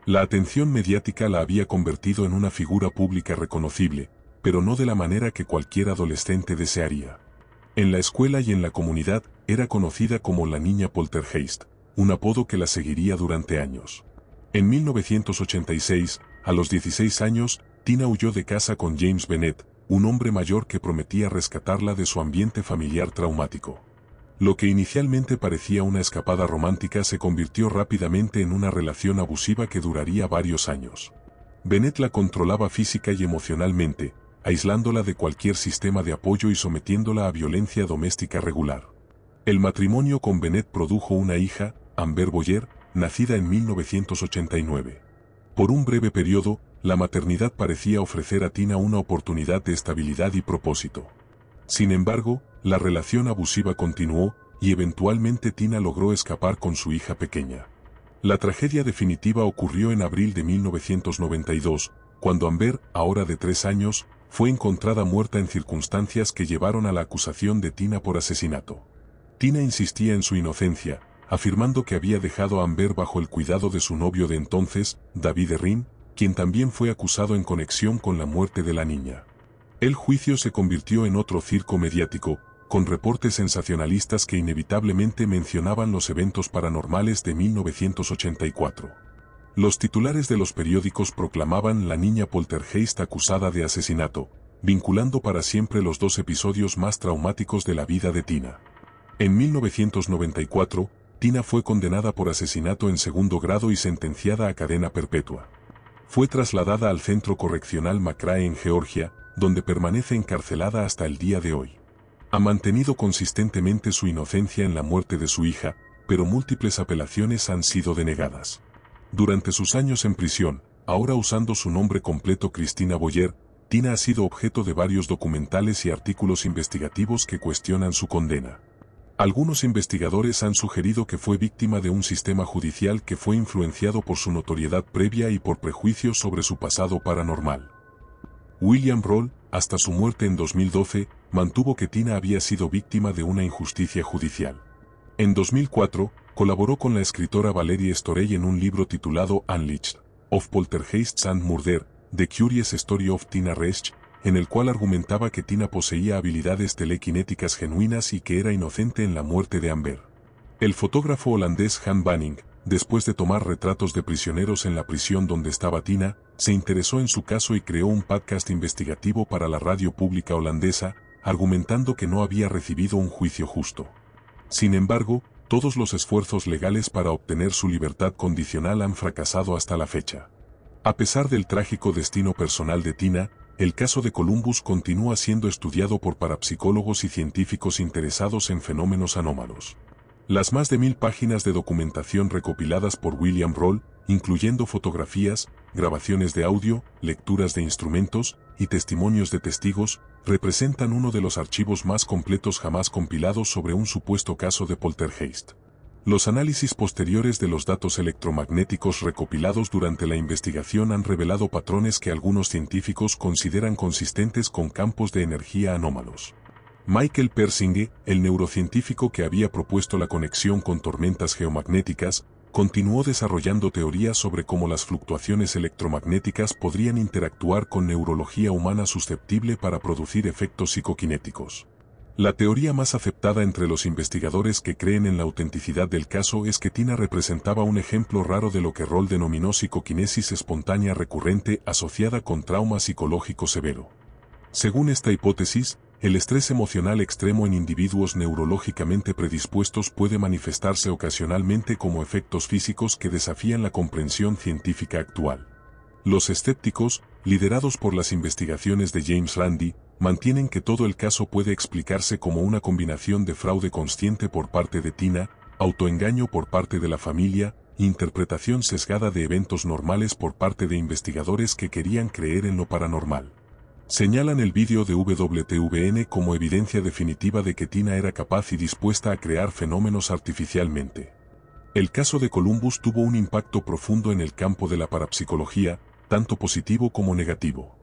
La atención mediática la había convertido en una figura pública reconocible, pero no de la manera que cualquier adolescente desearía. En la escuela y en la comunidad, era conocida como la niña Poltergeist, un apodo que la seguiría durante años. En 1986, a los 16 años, Tina huyó de casa con James Bennett, un hombre mayor que prometía rescatarla de su ambiente familiar traumático. Lo que inicialmente parecía una escapada romántica se convirtió rápidamente en una relación abusiva que duraría varios años. Bennett la controlaba física y emocionalmente, aislándola de cualquier sistema de apoyo y sometiéndola a violencia doméstica regular. El matrimonio con Bennett produjo una hija, Amber Boyer, nacida en 1989. Por un breve periodo, la maternidad parecía ofrecer a Tina una oportunidad de estabilidad y propósito. Sin embargo, la relación abusiva continuó, y eventualmente Tina logró escapar con su hija pequeña. La tragedia definitiva ocurrió en abril de 1992, cuando Amber, ahora de 3 años, fue encontrada muerta en circunstancias que llevaron a la acusación de Tina por asesinato. Tina insistía en su inocencia, afirmando que había dejado a Amber bajo el cuidado de su novio de entonces, David Erin, quien también fue acusado en conexión con la muerte de la niña. El juicio se convirtió en otro circo mediático, con reportes sensacionalistas que inevitablemente mencionaban los eventos paranormales de 1984. Los titulares de los periódicos proclamaban la niña Poltergeist acusada de asesinato, vinculando para siempre los 2 episodios más traumáticos de la vida de Tina. En 1994, Tina fue condenada por asesinato en segundo grado y sentenciada a cadena perpetua. Fue trasladada al Centro Correccional McRae en Georgia, donde permanece encarcelada hasta el día de hoy. Ha mantenido consistentemente su inocencia en la muerte de su hija, pero múltiples apelaciones han sido denegadas. Durante sus años en prisión, ahora usando su nombre completo Christina Boyer, Tina ha sido objeto de varios documentales y artículos investigativos que cuestionan su condena. Algunos investigadores han sugerido que fue víctima de un sistema judicial que fue influenciado por su notoriedad previa y por prejuicios sobre su pasado paranormal. William Roll, hasta su muerte en 2012, mantuvo que Tina había sido víctima de una injusticia judicial. En 2004, colaboró con la escritora Valerie Storey en un libro titulado Unleashed, of Poltergeists and Murder, The Curious Story of Tina Resch, en el cual argumentaba que Tina poseía habilidades telequinéticas genuinas y que era inocente en la muerte de Amber. El fotógrafo holandés Han Banning, después de tomar retratos de prisioneros en la prisión donde estaba Tina, se interesó en su caso y creó un podcast investigativo para la radio pública holandesa, argumentando que no había recibido un juicio justo. Sin embargo, todos los esfuerzos legales para obtener su libertad condicional han fracasado hasta la fecha. A pesar del trágico destino personal de Tina, el caso de Columbus continúa siendo estudiado por parapsicólogos y científicos interesados en fenómenos anómalos. Las más de 1000 páginas de documentación recopiladas por William Roll, incluyendo fotografías, grabaciones de audio, lecturas de instrumentos y testimonios de testigos, representan uno de los archivos más completos jamás compilados sobre un supuesto caso de poltergeist. Los análisis posteriores de los datos electromagnéticos recopilados durante la investigación han revelado patrones que algunos científicos consideran consistentes con campos de energía anómalos. Michael Persinge, el neurocientífico que había propuesto la conexión con tormentas geomagnéticas, continuó desarrollando teorías sobre cómo las fluctuaciones electromagnéticas podrían interactuar con neurología humana susceptible para producir efectos psicoquinéticos. La teoría más aceptada entre los investigadores que creen en la autenticidad del caso es que Tina representaba un ejemplo raro de lo que Roll denominó psicoquinesis espontánea recurrente asociada con trauma psicológico severo. Según esta hipótesis, el estrés emocional extremo en individuos neurológicamente predispuestos puede manifestarse ocasionalmente como efectos físicos que desafían la comprensión científica actual. Los escépticos, liderados por las investigaciones de James Randi, mantienen que todo el caso puede explicarse como una combinación de fraude consciente por parte de Tina, autoengaño por parte de la familia, interpretación sesgada de eventos normales por parte de investigadores que querían creer en lo paranormal. Señalan el vídeo de WTVN como evidencia definitiva de que Tina era capaz y dispuesta a crear fenómenos artificialmente. El caso de Columbus tuvo un impacto profundo en el campo de la parapsicología, tanto positivo como negativo.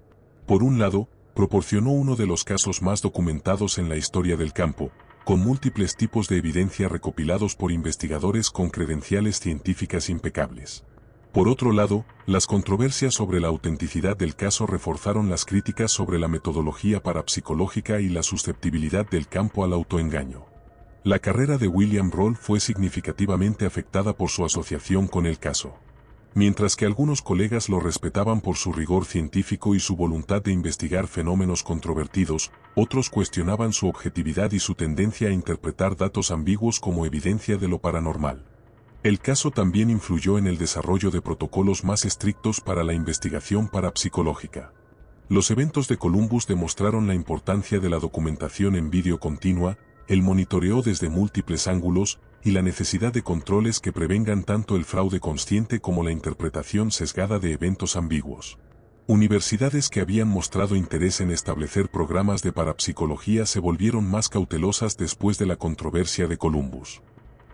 Por un lado, proporcionó uno de los casos más documentados en la historia del campo, con múltiples tipos de evidencia recopilados por investigadores con credenciales científicas impecables. Por otro lado, las controversias sobre la autenticidad del caso reforzaron las críticas sobre la metodología parapsicológica y la susceptibilidad del campo al autoengaño. La carrera de William Roll fue significativamente afectada por su asociación con el caso. Mientras que algunos colegas lo respetaban por su rigor científico y su voluntad de investigar fenómenos controvertidos, otros cuestionaban su objetividad y su tendencia a interpretar datos ambiguos como evidencia de lo paranormal. El caso también influyó en el desarrollo de protocolos más estrictos para la investigación parapsicológica. Los eventos de Columbus demostraron la importancia de la documentación en vídeo continua, el monitoreo desde múltiples ángulos, y la necesidad de controles que prevengan tanto el fraude consciente como la interpretación sesgada de eventos ambiguos. Universidades que habían mostrado interés en establecer programas de parapsicología se volvieron más cautelosas después de la controversia de Columbus.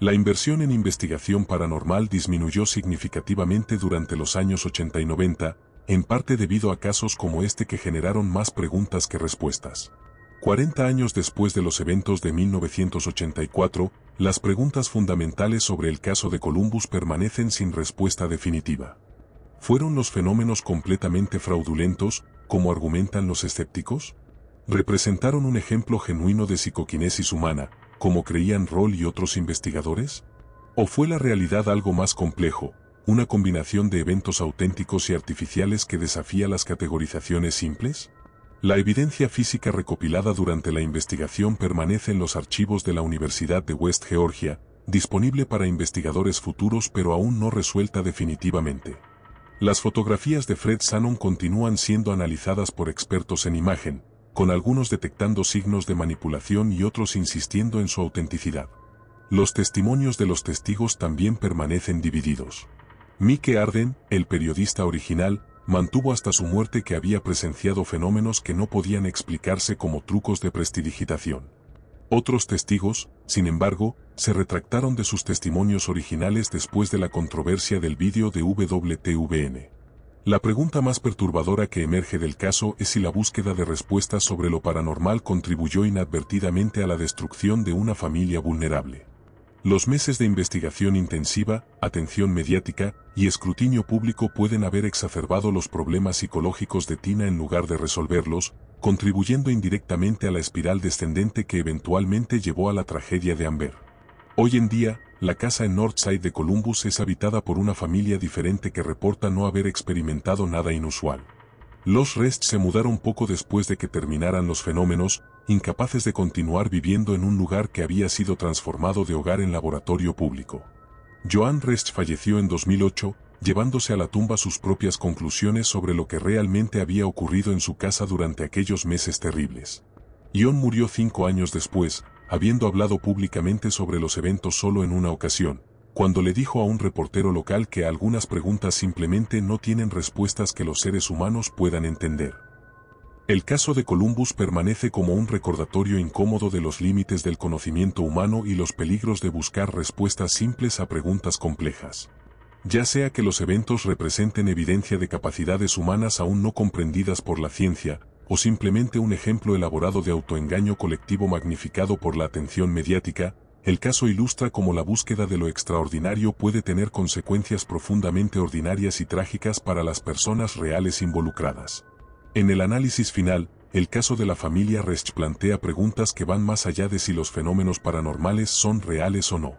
La inversión en investigación paranormal disminuyó significativamente durante los años 80 y 90, en parte debido a casos como este que generaron más preguntas que respuestas. 40 años después de los eventos de 1984, las preguntas fundamentales sobre el caso de Columbus permanecen sin respuesta definitiva. ¿Fueron los fenómenos completamente fraudulentos, como argumentan los escépticos? ¿Representaron un ejemplo genuino de psicoquinesis humana, como creían Roll y otros investigadores? ¿O fue la realidad algo más complejo, una combinación de eventos auténticos y artificiales que desafía las categorizaciones simples? La evidencia física recopilada durante la investigación permanece en los archivos de la Universidad de West Georgia, disponible para investigadores futuros pero aún no resuelta definitivamente. Las fotografías de Fred Shannon continúan siendo analizadas por expertos en imagen, con algunos detectando signos de manipulación y otros insistiendo en su autenticidad. Los testimonios de los testigos también permanecen divididos. Mike Arden, el periodista original, mantuvo hasta su muerte que había presenciado fenómenos que no podían explicarse como trucos de prestidigitación. Otros testigos, sin embargo, se retractaron de sus testimonios originales después de la controversia del vídeo de WTVN. La pregunta más perturbadora que emerge del caso es si la búsqueda de respuestas sobre lo paranormal contribuyó inadvertidamente a la destrucción de una familia vulnerable. Los meses de investigación intensiva, atención mediática y escrutinio público pueden haber exacerbado los problemas psicológicos de Tina en lugar de resolverlos, contribuyendo indirectamente a la espiral descendente que eventualmente llevó a la tragedia de Amber. Hoy en día, la casa en Northside de Columbus es habitada por una familia diferente que reporta no haber experimentado nada inusual. Los Rest se mudaron poco después de que terminaran los fenómenos, incapaces de continuar viviendo en un lugar que había sido transformado de hogar en laboratorio público. Joan Rest falleció en 2008, llevándose a la tumba sus propias conclusiones sobre lo que realmente había ocurrido en su casa durante aquellos meses terribles. Ion murió 5 años después, habiendo hablado públicamente sobre los eventos solo en una ocasión, cuando le dijo a un reportero local que algunas preguntas simplemente no tienen respuestas que los seres humanos puedan entender. El caso de Columbus permanece como un recordatorio incómodo de los límites del conocimiento humano y los peligros de buscar respuestas simples a preguntas complejas. Ya sea que los eventos representen evidencia de capacidades humanas aún no comprendidas por la ciencia, o simplemente un ejemplo elaborado de autoengaño colectivo magnificado por la atención mediática, el caso ilustra cómo la búsqueda de lo extraordinario puede tener consecuencias profundamente ordinarias y trágicas para las personas reales involucradas. En el análisis final, el caso de la familia Resch plantea preguntas que van más allá de si los fenómenos paranormales son reales o no.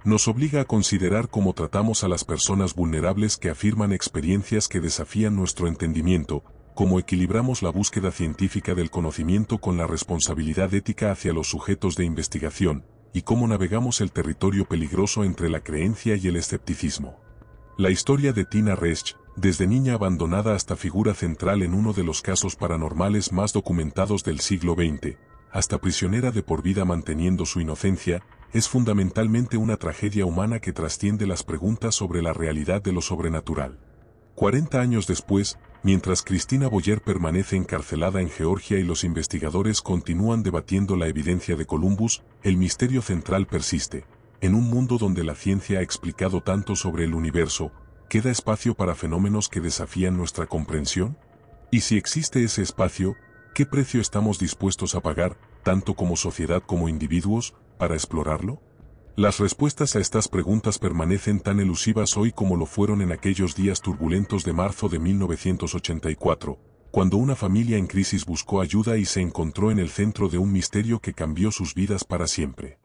Nos obliga a considerar cómo tratamos a las personas vulnerables que afirman experiencias que desafían nuestro entendimiento, cómo equilibramos la búsqueda científica del conocimiento con la responsabilidad ética hacia los sujetos de investigación, y cómo navegamos el territorio peligroso entre la creencia y el escepticismo. La historia de Tina Resch, desde niña abandonada hasta figura central en uno de los casos paranormales más documentados del siglo XX, hasta prisionera de por vida manteniendo su inocencia, es fundamentalmente una tragedia humana que trasciende las preguntas sobre la realidad de lo sobrenatural. 40 años después, mientras Christina Boyer permanece encarcelada en Georgia y los investigadores continúan debatiendo la evidencia de Columbus, el misterio central persiste. En un mundo donde la ciencia ha explicado tanto sobre el universo, ¿queda espacio para fenómenos que desafían nuestra comprensión? Y si existe ese espacio, ¿qué precio estamos dispuestos a pagar, tanto como sociedad como individuos, para explorarlo? Las respuestas a estas preguntas permanecen tan elusivas hoy como lo fueron en aquellos días turbulentos de marzo de 1984, cuando una familia en crisis buscó ayuda y se encontró en el centro de un misterio que cambió sus vidas para siempre.